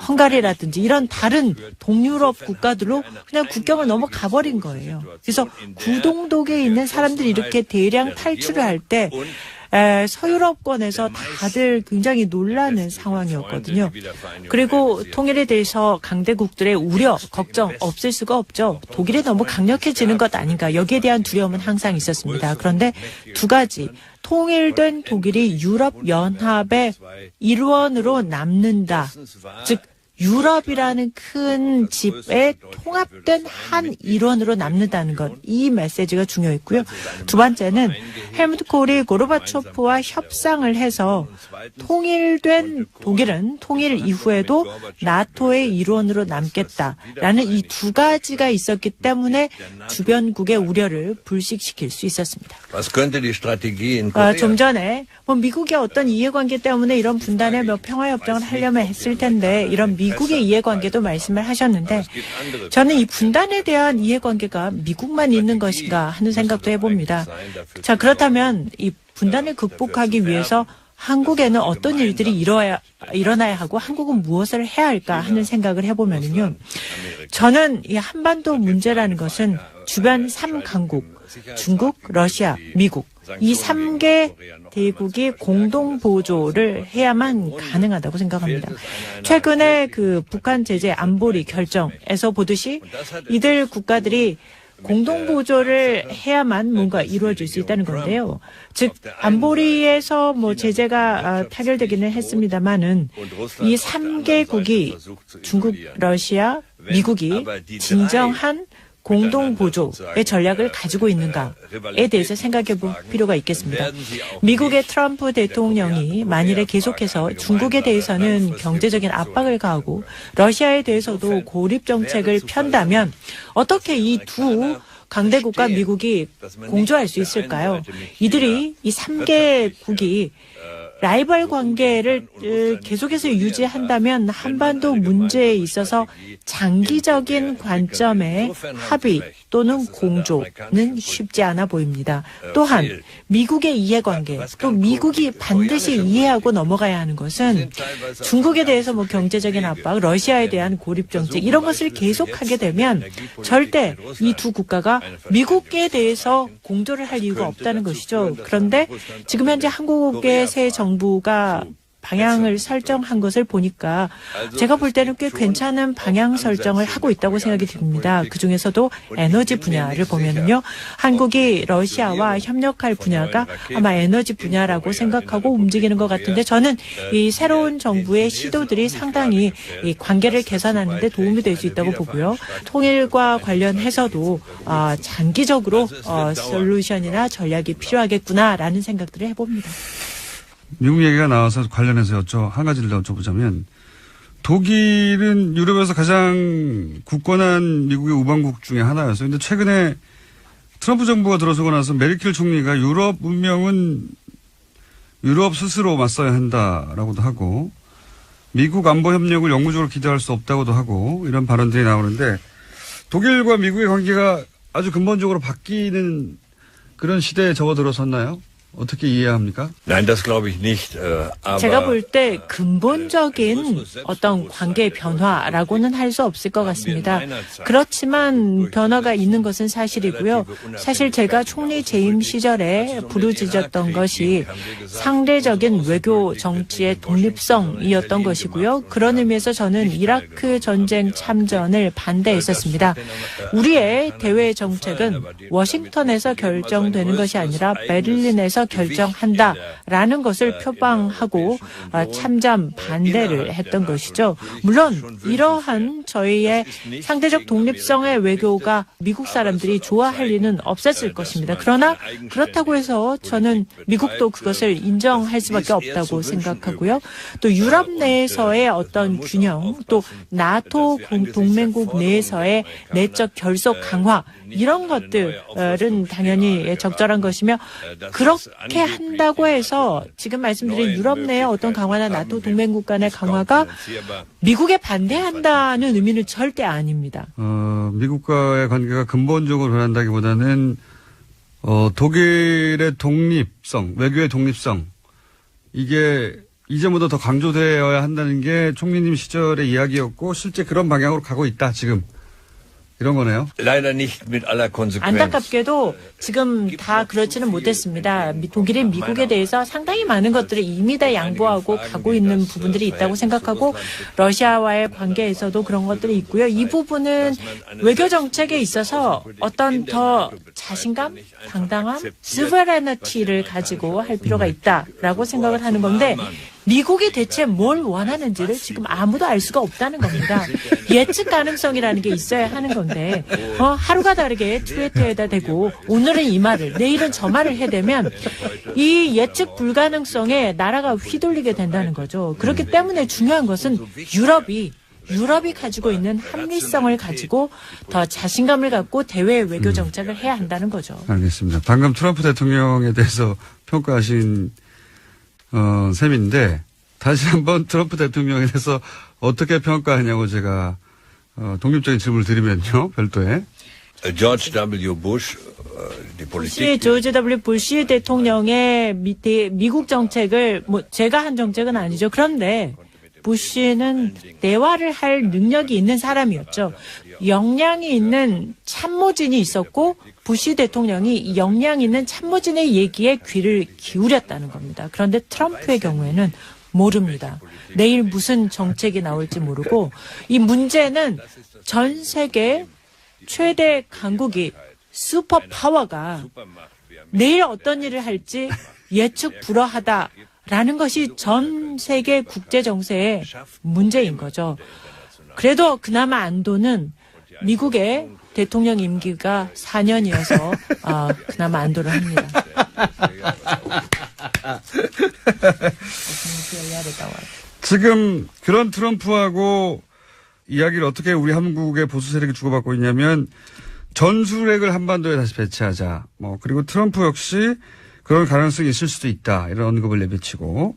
헝가리라든지 이런 다른 동유럽 국가들로 그냥 국경을 넘어가 버린 거예요. 그래서 구동독에 있는 사람들이 이렇게 대량 탈출을 할 때 서유럽권에서 다들 굉장히 놀라는 상황이었거든요. 그리고 통일에 대해서 강대국들의 우려, 걱정 없을 수가 없죠. 독일이 너무 강력해지는 것 아닌가. 여기에 대한 두려움은 항상 있었습니다. 그런데 두 가지. 통일된 독일이 유럽연합의 일원으로 남는다. 즉 유럽이라는 큰 집에 통합된 한 일원으로 남는다는 것. 이 메시지가 중요했고요. 두 번째는 헬무트 콜이 고르바초프와 협상을 해서 통일된 독일은 통일 이후에도 나토의 일원으로 남겠다라는 이 두 가지가 있었기 때문에 주변국의 우려를 불식시킬 수 있었습니다. 좀 전에 미국의 어떤 이해관계 때문에 이런 분단의 평화협정을 하려면 했을 텐데 이런 미국의 이해관계도 말씀을 하셨는데 저는 이 분단에 대한 이해관계가 미국만 있는 것인가 하는 생각도 해봅니다. 자, 그렇다면 이 분단을 극복하기 위해서 한국에는 어떤 일들이 일어나야 하고 한국은 무엇을 해야 할까 하는 생각을 해보면요. 저는 이 한반도 문제라는 것은 주변 3강국, 중국, 러시아, 미국, 이 3개 대국이 공동 보조를 해야만 가능하다고 생각합니다. 최근에 그 북한 제재 안보리 결정에서 보듯이 이들 국가들이 공동 보조를 해야만 뭔가 이루어질 수 있다는 건데요. 즉 안보리에서 제재가 타결되기는 했습니다만은 이 3개국이 중국, 러시아, 미국이 진정한 공동 보조의 전략을 가지고 있는가에 대해서 생각해 볼 필요가 있겠습니다. 미국의 트럼프 대통령이 만일에 계속해서 중국에 대해서는 경제적인 압박을 가하고 러시아에 대해서도 고립 정책을 편다면 어떻게 이 두 강대국과 미국이 공조할 수 있을까요? 이들이 이 3개국이 라이벌 관계를 계속해서 유지한다면 한반도 문제에 있어서 장기적인 관점의 합의 또는 공조는 쉽지 않아 보입니다. 또한 미국의 이해관계, 또 미국이 반드시 이해하고 넘어가야 하는 것은 중국에 대해서 경제적인 압박, 러시아에 대한 고립 정책 이런 것을 계속하게 되면 절대 이 두 국가가 미국에 대해서 공조를 할 이유가 없다는 것이죠. 그런데 지금 현재 한국의 새 정부가 방향을 설정한 것을 보니까 제가 볼 때는 꽤 괜찮은 방향 설정을 하고 있다고 생각이 듭니다. 그중에서도 에너지 분야를 보면은요. 한국이 러시아와 협력할 분야가 아마 에너지 분야라고 생각하고 움직이는 것 같은데 저는 이 새로운 정부의 시도들이 상당히 이 관계를 개선하는 데 도움이 될 수 있다고 보고요. 통일과 관련해서도 장기적으로 솔루션이나 전략이 필요하겠구나라는 생각들을 해봅니다. 미국 얘기가 나와서 관련해서 한 가지를 더 여쭤보자면 독일은 유럽에서 가장 굳건한 미국의 우방국 중에 하나였어요. 그런데 최근에 트럼프 정부가 들어서고 나서 메르켈 총리가 유럽 운명은 유럽 스스로 맞서야 한다라고도 하고 미국 안보 협력을 영구적으로 기대할 수 없다고도 하고 이런 발언들이 나오는데 독일과 미국의 관계가 아주 근본적으로 바뀌는 그런 시대에 접어들어섰나요? 어떻게 이해해야 합니까? Nein, das glaube ich nicht. 제가 볼 때 근본적인 어떤 관계 변화라고는 할 수 없을 것 같습니다. 그렇지만 변화가 있는 것은 사실이고요. 사실 제가 총리 재임 시절에 부르짖었던 것이 상대적인 외교 정치의 독립성이었던 것이고요. 그런 의미에서 저는 이라크 전쟁 참전을 반대했었습니다. 우리의 대외 정책은 워싱턴에서 결정되는 것이 아니라 베를린에서 결정한다라는 것을 표방하고 참전 반대를 했던 것이죠. 물론 이러한 저희의 상대적 독립성의 외교가 미국 사람들이 좋아할 리는 없었을 것입니다. 그러나 그렇다고 해서 저는 미국도 그것을 인정할 수밖에 없다고 생각하고요. 또 유럽 내에서의 어떤 균형, 또 나토 동맹국 내에서의 내적 결속 강화 이런 것들은 당연히 적절한 것이며 그렇게 한다고 해서 지금 말씀드린 유럽 내의 어떤 강화나 나토 동맹국 간의 강화가 미국에 반대한다는 의미는 절대 아닙니다. 미국과의 관계가 근본적으로 변한다기보다는 독일의 독립성, 외교의 독립성 이게 이제보다 더 강조되어야 한다는 게 총리님 시절의 이야기였고 실제 그런 방향으로 가고 있다 지금. 이런 거네요. Leider nicht mit aller Konsequenz. 안타깝게도 지금 다 그렇지는 못했습니다. 독일이 미국에 대해서 상당히 많은 것들을 이미 다 양보하고 가고 있는 부분들이 있다고 생각하고 러시아와의 관계에서도 그런 것들이 있고요. 이 부분은 외교 정책에 있어서 어떤 더 자신감, 당당함, 스베레너티를 가지고 할 필요가 있다라고 생각을 하는 건데 미국이 대체 뭘 원하는지를 지금 아무도 알 수가 없다는 겁니다. 예측 가능성이라는 게 있어야 하는 건데 하루가 다르게 트위터에다 대고 오늘은 이 말을 내일은 저 말을 해대면 이 예측 불가능성에 나라가 휘둘리게 된다는 거죠. 그렇기 때문에 중요한 것은 유럽이 가지고 있는 합리성을 가지고 더 자신감을 갖고 대외 외교 정책을 해야 한다는 거죠. 알겠습니다. 방금 트럼프 대통령에 대해서 평가하신 셈인데 다시 한번 트럼프 대통령에 대해서 어떻게 평가하냐고 제가 독립적인 질문을 드리면요. 별도에. George W. Bush, die Politik. 조지 W. 부시 대통령의 미국 정책을 제가 한 정책은 아니죠. 그런데 부시는 대화를 할 능력이 있는 사람이었죠. 역량이 있는 참모진이 있었고 부시 대통령이 역량 있는 참모진의 얘기에 귀를 기울였다는 겁니다. 그런데 트럼프의 경우에는 모릅니다. 내일 무슨 정책이 나올지 모르고 이 문제는 전 세계 최대 강국이 슈퍼파워가 내일 어떤 일을 할지 예측 불허하다라는 것이 전 세계 국제 정세의 문제인 거죠. 그래도 그나마 안도는 미국의 대통령 임기가 4년이어서 그나마 안도를 합니다. 지금 그런 트럼프하고 이야기를 어떻게 우리 한국의 보수 세력이 주고받고 있냐면 전술핵을 한반도에 다시 배치하자. 그리고 트럼프 역시 그런 가능성이 있을 수도 있다. 이런 언급을 내비치고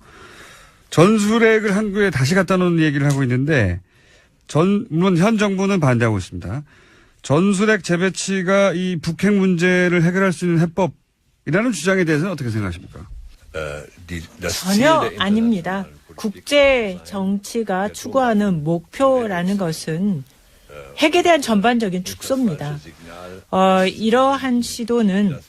전술핵을 한국에 다시 갖다 놓는 얘기를 하고 있는데 물론 현 정부는 반대하고 있습니다. 전술핵 재배치가 이 북핵 문제를 해결할 수 있는 해법이라는 주장에 대해서는 어떻게 생각하십니까? 전혀 아닙니다. 국제 정치가 추구하는 목표라는 것은 핵에 대한 전반적인 축소입니다. 이러한 시도는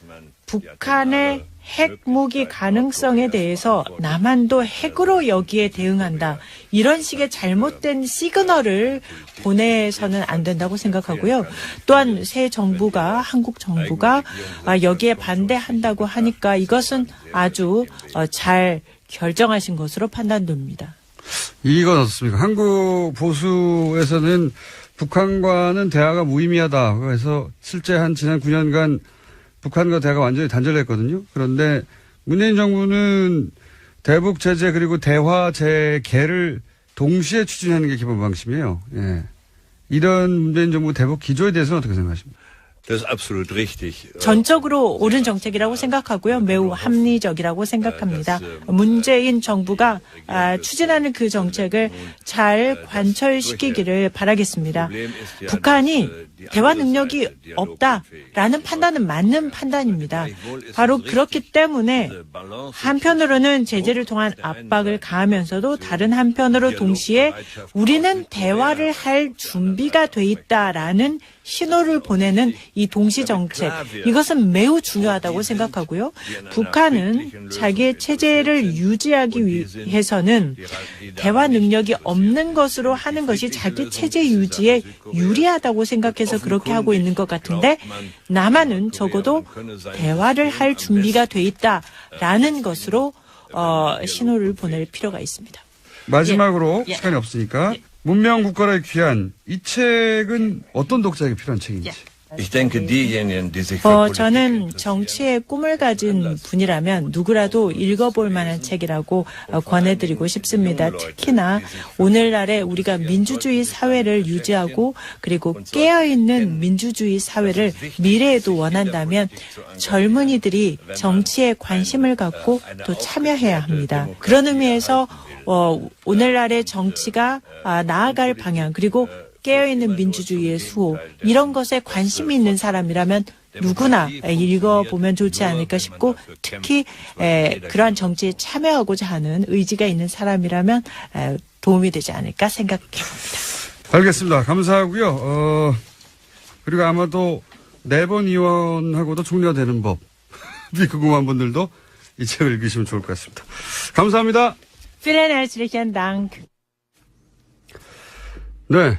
북한의 핵무기 가능성에 대해서 남한도 핵으로 여기에 대응한다. 이런 식의 잘못된 시그널을 보내서는 안 된다고 생각하고요. 또한 새 정부가 한국 정부가 여기에 반대한다고 하니까 이것은 아주 잘 결정하신 것으로 판단됩니다. 이건 어떻습니까? 한국 보수에서는 북한과는 대화가 무의미하다. 그래서 실제 지난 9년간 북한과 대화가 완전히 단절됐거든요. 그런데 문재인 정부는 대북 제재 그리고 대화 재개를 동시에 추진하는 게 기본 방침이에요. 예. 이런 문재인 정부 대북 기조에 대해서는 어떻게 생각하십니까? Das ist absolut richtig. 전적으로 옳은 정책이라고 생각하고요. 매우 합리적이라고 생각합니다. 문재인 정부가 추진하는 그 정책을 잘 관철시키기를 바라겠습니다. 북한이 대화 능력이 없다라는 판단은 맞는 판단입니다. 바로 그렇기 때문에 한편으로는 제재를 통한 압박을 가하면서도 다른 한편으로 동시에 우리는 대화를 할 준비가 돼 있다라는 신호를 보내는 이 동시 정책, 이것은 매우 중요하다고 생각하고요. 북한은 자기의 체제를 유지하기 위해서는 대화 능력이 없는 것으로 하는 것이 자기 체제 유지에 유리하다고 생각해서 그렇게 하고 있는 것 같은데 남한은 적어도 대화를 할 준비가 돼 있다라는 것으로 신호를 보낼 필요가 있습니다. 마지막으로 시간이 없으니까 문명 국가를 귀한 이 책은 어떤 독자에게 필요한 책인지. Ich denke, diejenigen, die sich für 저는 정치의 꿈을 가진 분이라면 누구라도 읽어볼 만한 책이라고 권해드리고 싶습니다. 특히나 오늘날에 우리가 민주주의 사회를 유지하고 그리고 깨어있는 민주주의 사회를 미래에도 원한다면 젊은이들이 정치에 관심을 갖고 또 참여해야 합니다. 그런 의미에서 오늘날의 정치가 나아갈 방향 그리고 깨어있는 민주주의의 수호 이런 것에 관심이 있는 사람이라면 누구나 읽어보면 좋지 않을까 싶고 특히 그러한 정치에 참여하고자 하는 의지가 있는 사람이라면 도움이 되지 않을까 생각해 봅니다. 알겠습니다. 감사하고요. 그리고 아마도 4번 의원하고도 총리가 되는 법이 궁금한 분들도 이 책을 읽으시면 좋을 것 같습니다. 감사합니다. Vielen herzlichen Dank. 네,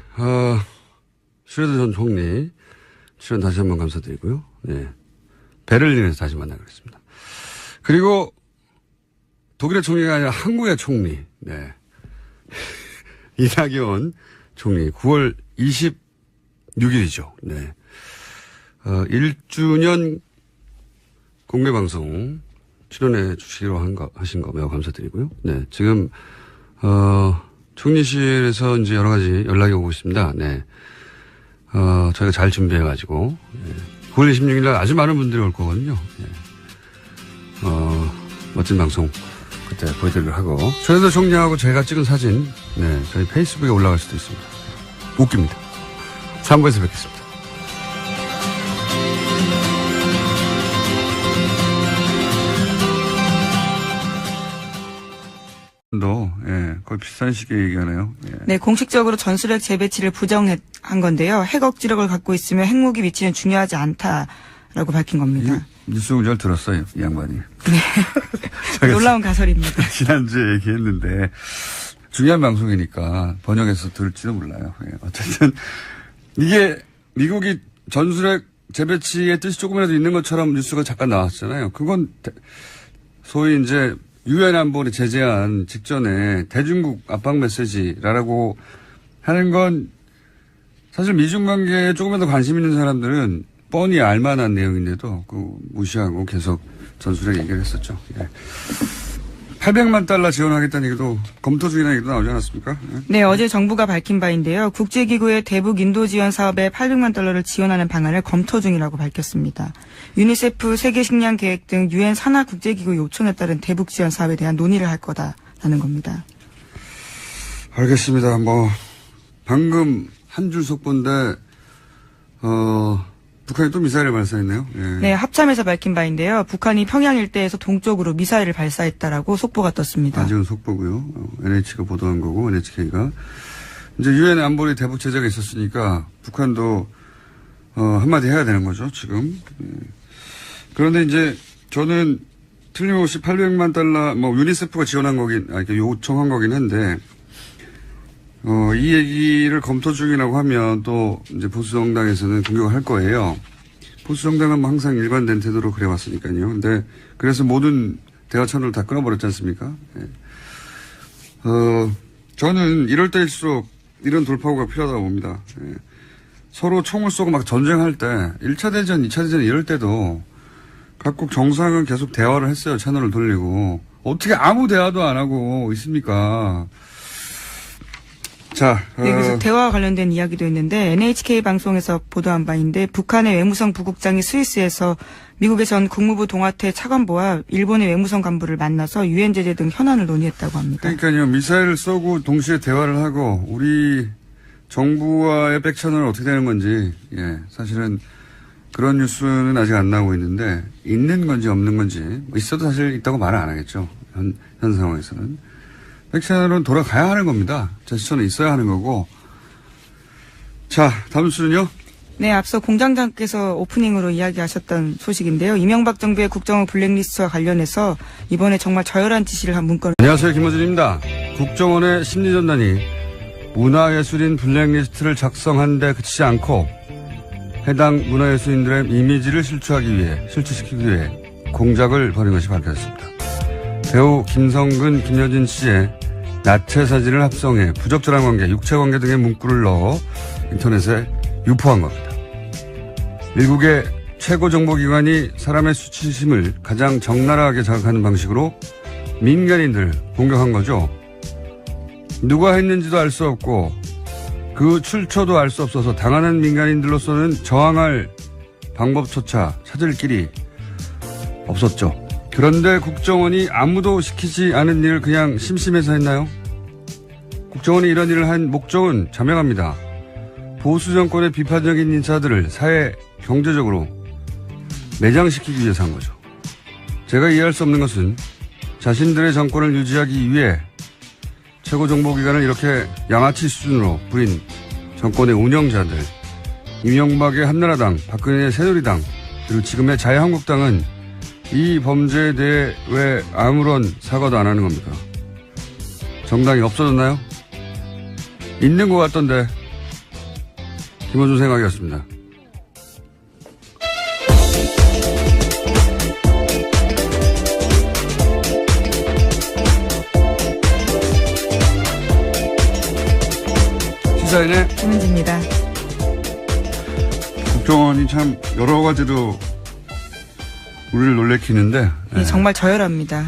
슈레더 전 총리 출연 다시 한번 감사드리고요. 네, 베를린에서 다시 만나겠습니다. 그리고 독일의 총리가 아니라 한국의 총리, 네, 이낙연 총리 9월 26일이죠. 네, 1주년 공개방송 출연해 주시기로 하신 거 매우 감사드리고요. 네, 지금 총리실에서 이제 여러 가지 연락이 오고 있습니다. 네. 저희가 잘 준비해가지고, 9월 26일 날 아주 많은 분들이 올 거거든요. 네. 멋진 방송 그때 보여드리기로 하고, 최대도 총리하고 제가 찍은 사진, 네, 저희 페이스북에 올라갈 수도 있습니다. 웃깁니다. 3부에서 뵙겠습니다. 예, 거의 비슷한 시기에 얘기하네요. 예. 네, 공식적으로 전술핵 재배치를 부정한 건데요. 핵 억지력을 갖고 있으면 핵무기 위치는 중요하지 않다라고 밝힌 겁니다. 뉴스 잘 들었어요, 이 양반이. 네. 놀라운 가설입니다. 지난주에 얘기했는데 중요한 방송이니까 번역해서 들을지도 몰라요. 예, 어쨌든 이게 미국이 전술핵 재배치의 뜻이 조금이라도 있는 것처럼 뉴스가 잠깐 나왔잖아요. 그건 소위 이제 유엔 안보리 제재안 직전에 대중국 압박 메시지라고 하는 건 사실 미중 관계에 조금만 더 관심 있는 사람들은 뻔히 알만한 내용인데도 무시하고 계속 전술핵 얘기를 했었죠. 예. 800만 달러 지원하겠다는 얘기도 검토 중이라는 얘기도 나오지 않았습니까? 예. 네, 어제 정부가 밝힌 바인데요. 국제기구의 대북 인도 지원 사업에 800만 달러를 지원하는 방안을 검토 중이라고 밝혔습니다. 유니세프 세계식량 계획 등 유엔 산하 국제기구 요청에 따른 대북 지원 사업에 대한 논의를 할 거다라는 겁니다. 알겠습니다. 방금 한 줄 속보인데, 북한이 또 미사일을 발사했네요. 예. 네, 합참에서 밝힌 바인데요. 북한이 평양 일대에서 동쪽으로 미사일을 발사했다라고 속보가 떴습니다. 아직은 속보고요. NH가 보도한 거고, NHK가. 이제 유엔 안보리 대북 제재가 있었으니까 북한도 한마디 해야 되는 거죠, 지금. 예. 그런데 이제 저는 틀림없이 800만 달러, 유니세프가 지원한 요청한 거긴 한데, 이 얘기를 검토 중이라고 하면 또 이제 보수정당에서는 공격을 할 거예요. 보수정당은 항상 일관된 태도로 그래왔으니까요. 근데 그래서 모든 대화 채널을 다 끊어버렸지 않습니까? 예. 저는 이럴 때일수록 이런 돌파구가 필요하다고 봅니다. 예. 서로 총을 쏘고 막 전쟁할 때 1차 대전, 2차 대전 이럴 때도 각국 정상은 계속 대화를 했어요. 채널을 돌리고. 어떻게 아무 대화도 안 하고 있습니까? 자, 네, 그래서 대화와 관련된 이야기도 있는데 NHK 방송에서 보도한 바인데 북한의 외무성 부국장이 스위스에서 미국의 전 국무부 동아태 차관보와 일본의 외무성 간부를 만나서 유엔 제재 등 현안을 논의했다고 합니다. 그러니까요. 미사일을 쏘고 동시에 대화를 하고 우리 정부와의 백채널은 어떻게 되는 건지 사실은 그런 뉴스는 아직 안 나오고 있는데 있는 건지 없는 건지 있어도 사실 있다고 말을 안 하겠죠. 현 상황에서는. 백채널은 돌아가야 하는 겁니다. 제스처는 있어야 하는 거고. 자, 다음 수는요? 네, 앞서 공장장께서 오프닝으로 이야기하셨던 소식인데요. 이명박 정부의 국정원 블랙리스트와 관련해서 이번에 정말 저열한 지시를 한 문건을. 안녕하세요. 김어준입니다. 국정원의 심리전단이 문화예술인 블랙리스트를 작성한 데 그치지 않고 해당 문화예술인들의 이미지를 실추시키기 위해 공작을 벌인 것이 밝혀졌습니다. 배우 김성근, 김여진 씨의 나체 사진을 합성해 부적절한 관계, 육체 관계 등의 문구를 넣어 인터넷에 유포한 겁니다. 미국의 최고 정보기관이 사람의 수치심을 가장 적나라하게 자극하는 방식으로 민간인들 공격한 거죠. 누가 했는지도 알 수 없고 그 출처도 알 수 없어서 당하는 민간인들로서는 저항할 방법조차 찾을 길이 없었죠. 그런데 국정원이 아무도 시키지 않은 일을 그냥 심심해서 했나요? 국정원이 이런 일을 한 목적은 자명합니다. 보수 정권의 비판적인 인사들을 사회 경제적으로 매장시키기 위해서 한 거죠. 제가 이해할 수 없는 것은 자신들의 정권을 유지하기 위해 최고 정보기관을 이렇게 양아치 수준으로 부린 정권의 운영자들, 이명박의 한나라당, 박근혜의 새누리당, 그리고 지금의 자유한국당은 이 범죄에 대해 왜 아무런 사과도 안 하는 겁니까? 정당이 없어졌나요? 있는 것 같던데. 김원준 생각이었습니다. 시사인의 김은지입니다. 국정원이 참 여러 가지로 우리를 놀래키는데 예, 정말 저열합니다.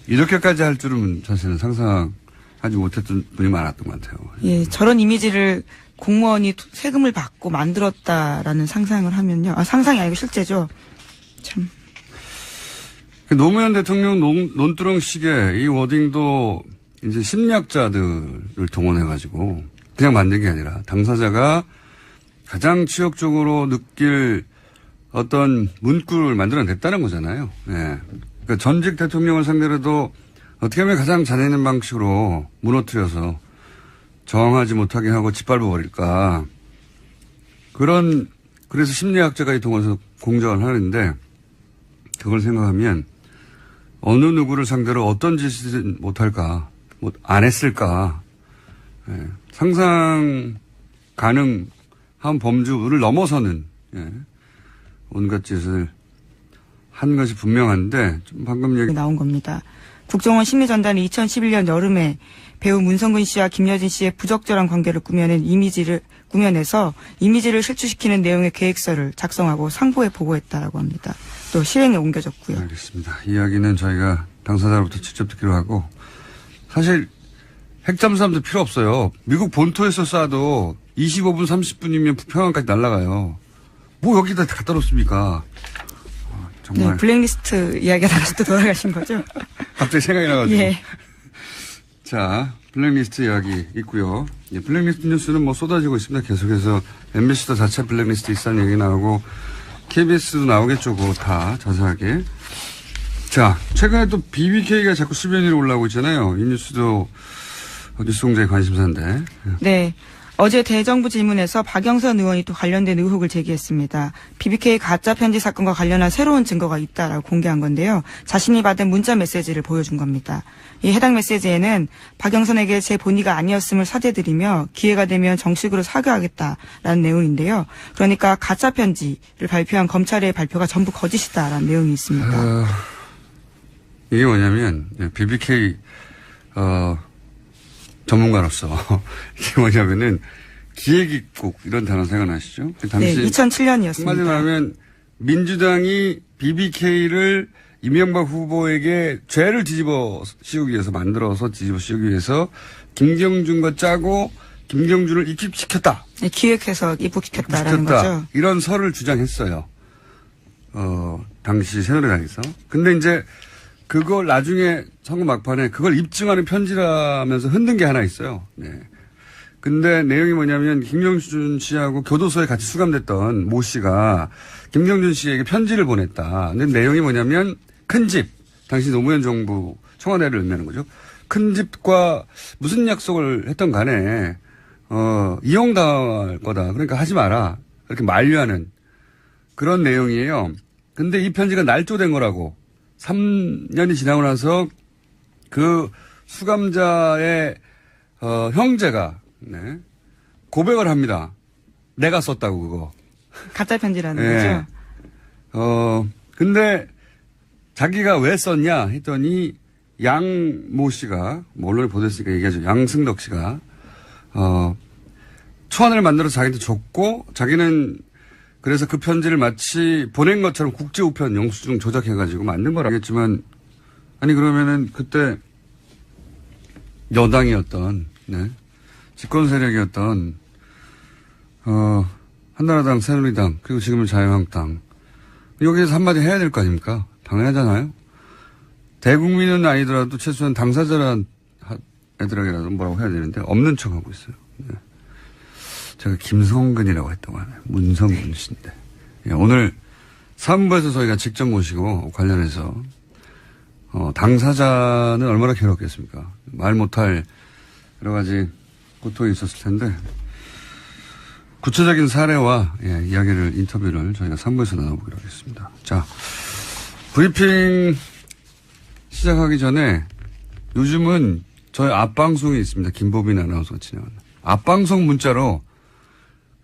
이렇게까지 할 줄은 사실은 상상하지 못했던 분이 많았던 것 같아요. 예, 저런 이미지를 공무원이 세금을 받고 만들었다라는 상상을 하면요. 상상이 아니고 실제죠. 참. 노무현 대통령 논두렁식의 이 워딩도 이제 심리학자들을 동원해가지고 그냥 만든 게 아니라 당사자가 가장 치욕적으로 느낄 어떤 문구를 만들어냈다는 거잖아요. 예. 그러니까 전직 대통령을 상대로도 어떻게 하면 가장 잔인한 방식으로 무너뜨려서 저항하지 못하게 하고 짓밟아 버릴까. 그래서 심리학자가 이 동원해서 공작을 하는데 그걸 생각하면 어느 누구를 상대로 어떤 짓을 못할까, 안 했을까. 예. 상상 가능한 범주를 넘어서는, 예. 온갖 짓을 한 것이 분명한데, 좀 방금 얘기 나온 겁니다. 국정원 심리전단이 2011년 여름에 배우 문성근 씨와 김여진 씨의 부적절한 관계를 꾸며내서 이미지를 실추시키는 내용의 계획서를 작성하고 상부에 보고했다라고 합니다. 또 실행에 옮겨졌고요. 알겠습니다. 이야기는 저희가 당사자로부터 직접 듣기로 하고, 사실 핵잠수함도 필요 없어요. 미국 본토에서 쏴도 25분, 30분이면 평양까지 날아가요. 뭐 여기다 갖다 놓습니까? 정말. 네, 블랙리스트 이야기가 다시 또 돌아가신 거죠? 갑자기 생각이 나가지고. 예. 자, 블랙리스트 이야기 있고요. 예, 블랙리스트 뉴스는 뭐 쏟아지고 있습니다. 계속해서 MBC도 자체 블랙리스트 있다는 얘기 나오고 KBS도 나오겠죠. 그거 다 자세하게. 자, 최근에 또 BBK가 자꾸 수변 위로 올라오고 있잖아요. 이 뉴스도 뉴스공장의 관심사인데. 네. 어제 대정부 질문에서 박영선 의원이 또 관련된 의혹을 제기했습니다. BBK 가짜 편지 사건과 관련한 새로운 증거가 있다라고 공개한 건데요. 자신이 받은 문자 메시지를 보여준 겁니다. 이 해당 메시지에는 박영선에게 제 본의가 아니었음을 사죄드리며 기회가 되면 정식으로 사과하겠다라는 내용인데요. 그러니까 가짜 편지를 발표한 검찰의 발표가 전부 거짓이다라는 내용이 있습니다. 이게 뭐냐면 BBK 전문가로서 이게 뭐냐면은 기획입국 이런 단어 생각나시죠? 네, 2007년이었습니다. 한마디로 말하면 민주당이 BBK를 이명박 후보에게 죄를 뒤집어 씌우기 위해서 만들어서 뒤집어 씌우기 위해서 김경준과 짜고 김경준을 입국시켰다. 네, 기획해서 입국시켰다라는 거죠. 이런 설을 주장했어요. 당시 새누리당에서. 근데 이제 그걸 나중에 선거 막판에 그걸 입증하는 편지라면서 흔든 게 하나 있어요. 네. 근데 내용이 뭐냐면 김경준 씨하고 교도소에 같이 수감됐던 모 씨가 김경준 씨에게 편지를 보냈다. 근데 내용이 뭐냐면 큰 집, 당시 노무현 정부 청와대를 의미하는 거죠. 큰 집과 무슨 약속을 했던 간에 이용당할 거다. 그러니까 하지 마라. 이렇게 만류하는 그런 내용이에요. 근데 이 편지가 날조된 거라고. 3년이 지나고 나서 그 수감자의 형제가 고백을 합니다. 내가 썼다고 그거. 가짜 편지라는 네. 거죠. 근데 자기가 왜 썼냐 했더니 양모 씨가 뭐 언론에 보도했으니까 얘기하죠. 양승덕 씨가 초안을 만들어서 자기한테 줬고 자기는 그래서 그 편지를 마치 보낸 것처럼 국제우편 영수증 조작해가지고 만든 거라겠지만 아니 그러면은 그때 여당이었던 집권 세력이었던 한나라당, 새누리당 그리고 지금은 자유한국당 여기에서 한마디 해야 될 거 아닙니까? 당연하잖아요. 대국민은 아니더라도 최소한 당사자란 애들에게라도 뭐라고 해야 되는데 없는 척하고 있어요. 네. 제가 김성근이라고 했다고 하네요. 문성근 씨인데. 예, 오늘 3부에서 저희가 직접 모시고 관련해서 당사자는 얼마나 괴롭겠습니까? 말 못할 여러 가지 고통이 있었을 텐데 구체적인 사례와 이야기를 인터뷰를 저희가 3부에서 나눠보기로 하겠습니다. 자, 브리핑 시작하기 전에 요즘은 저희 앞방송이 있습니다. 김보빈 아나운서가 진행하는. 앞방송 문자로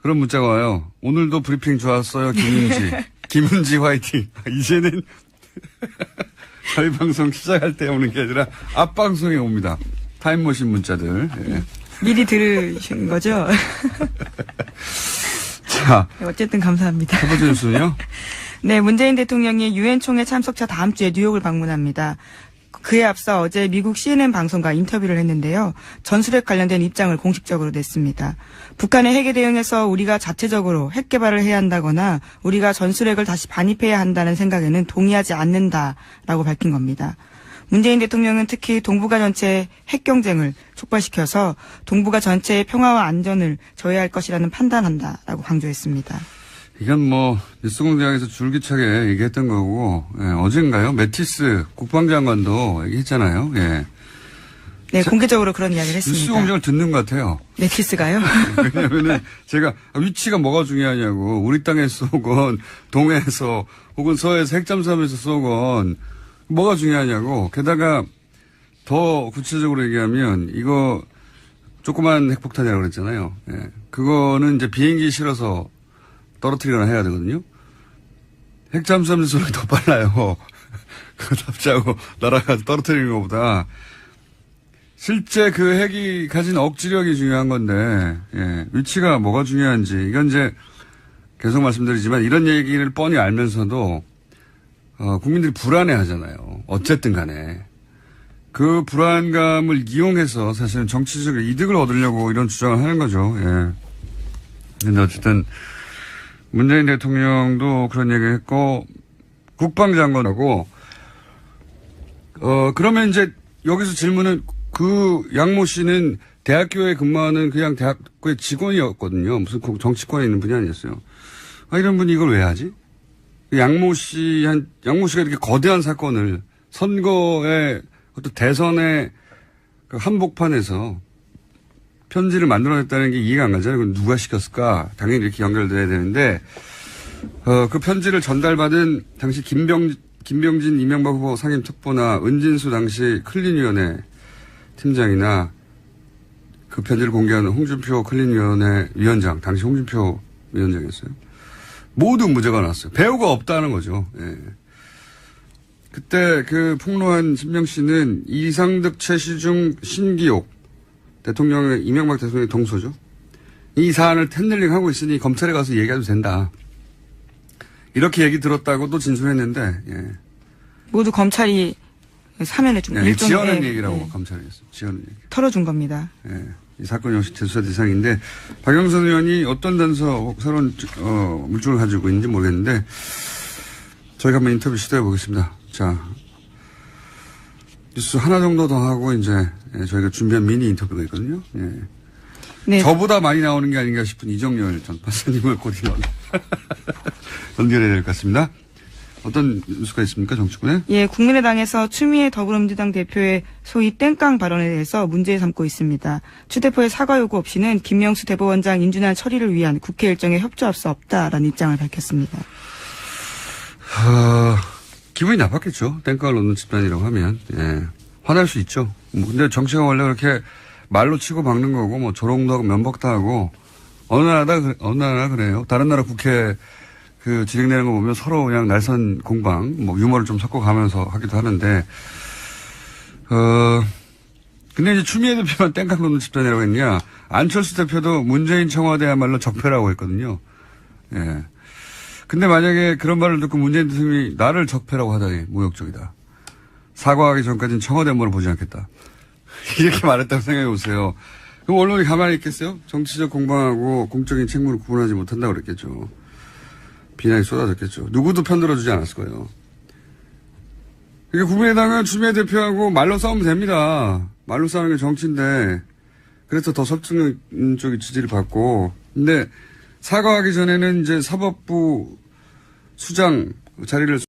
그런 문자가 와요. 오늘도 브리핑 좋았어요. 김은지. 김은지 화이팅. 이제는 저희 방송 시작할 때 오는 게 아니라 앞방송에 옵니다. 타임머신 문자들. 예. 미리 들으신 거죠? 자. 어쨌든 감사합니다. 첫 번째 뉴스는요? 네, 문재인 대통령이 유엔 총회 참석차 다음 주에 뉴욕을 방문합니다. 그에 앞서 어제 미국 CNN 방송과 인터뷰를 했는데요. 전술핵 관련된 입장을 공식적으로 냈습니다. 북한의 핵에 대응해서 우리가 자체적으로 핵 개발을 해야 한다거나 우리가 전술핵을 다시 반입해야 한다는 생각에는 동의하지 않는다라고 밝힌 겁니다. 문재인 대통령은 특히 동북아 전체의 핵 경쟁을 촉발시켜서 동북아 전체의 평화와 안전을 저해할 것이라는 판단한다라고 강조했습니다. 이건 뭐 뉴스공장에서 줄기차게 얘기했던 거고 어젠가요? 매티스 국방장관도 얘기했잖아요. 예. 네, 공개적으로 그런 이야기를 했습니다. 뉴스공장을 듣는 것 같아요. 매티스가요? 왜냐하면 제가 위치가 뭐가 중요하냐고 우리 땅에서 쏘건 동해에서 혹은 서해에서 핵잠수함에서 쏘건 뭐가 중요하냐고. 게다가 더 구체적으로 얘기하면 이거 조그만 핵폭탄이라고 그랬잖아요. 예. 그거는 이제 비행기 실어서 떨어뜨리거나 해야 되거든요. 핵잠수함 소리 더 빨라요. 그거 납치하고 날아가서 떨어뜨리는 것보다. 실제 그 핵이 가진 억지력이 중요한 건데, 위치가 뭐가 중요한지. 이건 이제 계속 말씀드리지만 이런 얘기를 뻔히 알면서도, 국민들이 불안해 하잖아요. 어쨌든 간에. 그 불안감을 이용해서 사실은 정치적 이득을 얻으려고 이런 주장을 하는 거죠. 예. 근데 어쨌든, 문재인 대통령도 그런 얘기 했고, 국방장관하고, 그러면 이제 여기서 질문은 그 양모 씨는 대학교에 근무하는 그냥 대학교의 직원이었거든요. 무슨 정치권에 있는 분이 아니었어요. 이런 분이 이걸 왜 하지? 양모 씨가 이렇게 거대한 사건을 선거에, 그것도 대선의 그 한복판에서 편지를 만들어냈다는 게 이해가 안 가잖아요. 그건 누가 시켰을까? 당연히 이렇게 연결돼야 되는데, 그 편지를 전달받은 당시 김병진 이명박 후보 상임특보나 은진수 당시 클린위원회 팀장이나 그 편지를 공개하는 홍준표 클린위원회 위원장, 당시 홍준표 위원장이었어요. 모두 무죄가 나왔어요. 배우가 없다는 거죠. 예. 그때 그 폭로한 신명 씨는 이상득, 최시중, 신기옥, 이명박 대통령의 동서죠. 이 사안을 텐들링 하고 있으니 검찰에 가서 얘기해도 된다. 이렇게 얘기 들었다고도 진술했는데, 예. 모두 검찰이 사면에 좀 일종의 지어낸 얘기라고 검찰이 했어요. 지어낸 얘기. 털어준 겁니다. 예. 이 사건 역시 재수사 대상인데, 박영선 의원이 어떤 단서, 새로운, 물증을 가지고 있는지 모르겠는데, 저희가 한번 인터뷰 시도해 보겠습니다. 자, 뉴스 하나 정도 더 하고, 이제, 저희가 준비한 미니 인터뷰가 있거든요. 예. 네. 저보다 많이 나오는 게 아닌가 싶은 이정열 전 판사님을 곧 연결해야 될 것 같습니다. 어떤 뉴스가 있습니까, 정치권에? 예, 국민의당에서 추미애 더불어민주당 대표의 소위 땡깡 발언에 대해서 문제 삼고 있습니다. 추 대표의 사과 요구 없이는 김명수 대법원장 인준안 처리를 위한 국회 일정에 협조할 수 없다라는 입장을 밝혔습니다. 기분이 나빴겠죠. 땡깡을 놓는 집단이라고 하면. 예. 화날 수 있죠. 근데 정치가 원래 그렇게 말로 치고 박는 거고, 뭐 조롱도 하고 면박도 하고, 어느 나라 그래요. 다른 나라 국회 진행되는 거 보면 서로 그냥 날선 공방, 뭐 유머를 좀 섞어가면서 하기도 하는데, 근데 이제 추미애 대표만 땡깡 놓는 집단이라고 했냐. 안철수 대표도 문재인 청와대야말로 적폐라고 했거든요. 예. 근데 만약에 그런 말을 듣고 문재인 대통령이 나를 적폐라고 하다니 모욕적이다. 사과하기 전까지는 청와대 한번 보지 않겠다. 이렇게 말했다고 생각해 보세요. 그럼 언론이 가만히 있겠어요? 정치적 공방하고 공적인 책무를 구분하지 못한다고 그랬겠죠. 비난이 쏟아졌겠죠. 누구도 편들어주지 않았을 거예요. 그러니까 국민의당은 추미애 대표하고 말로 싸우면 됩니다. 말로 싸우는 게 정치인데, 그래서 더 설득력 쪽의 지지를 받고, 근데 사과하기 전에는 이제 사법부 수장 자리를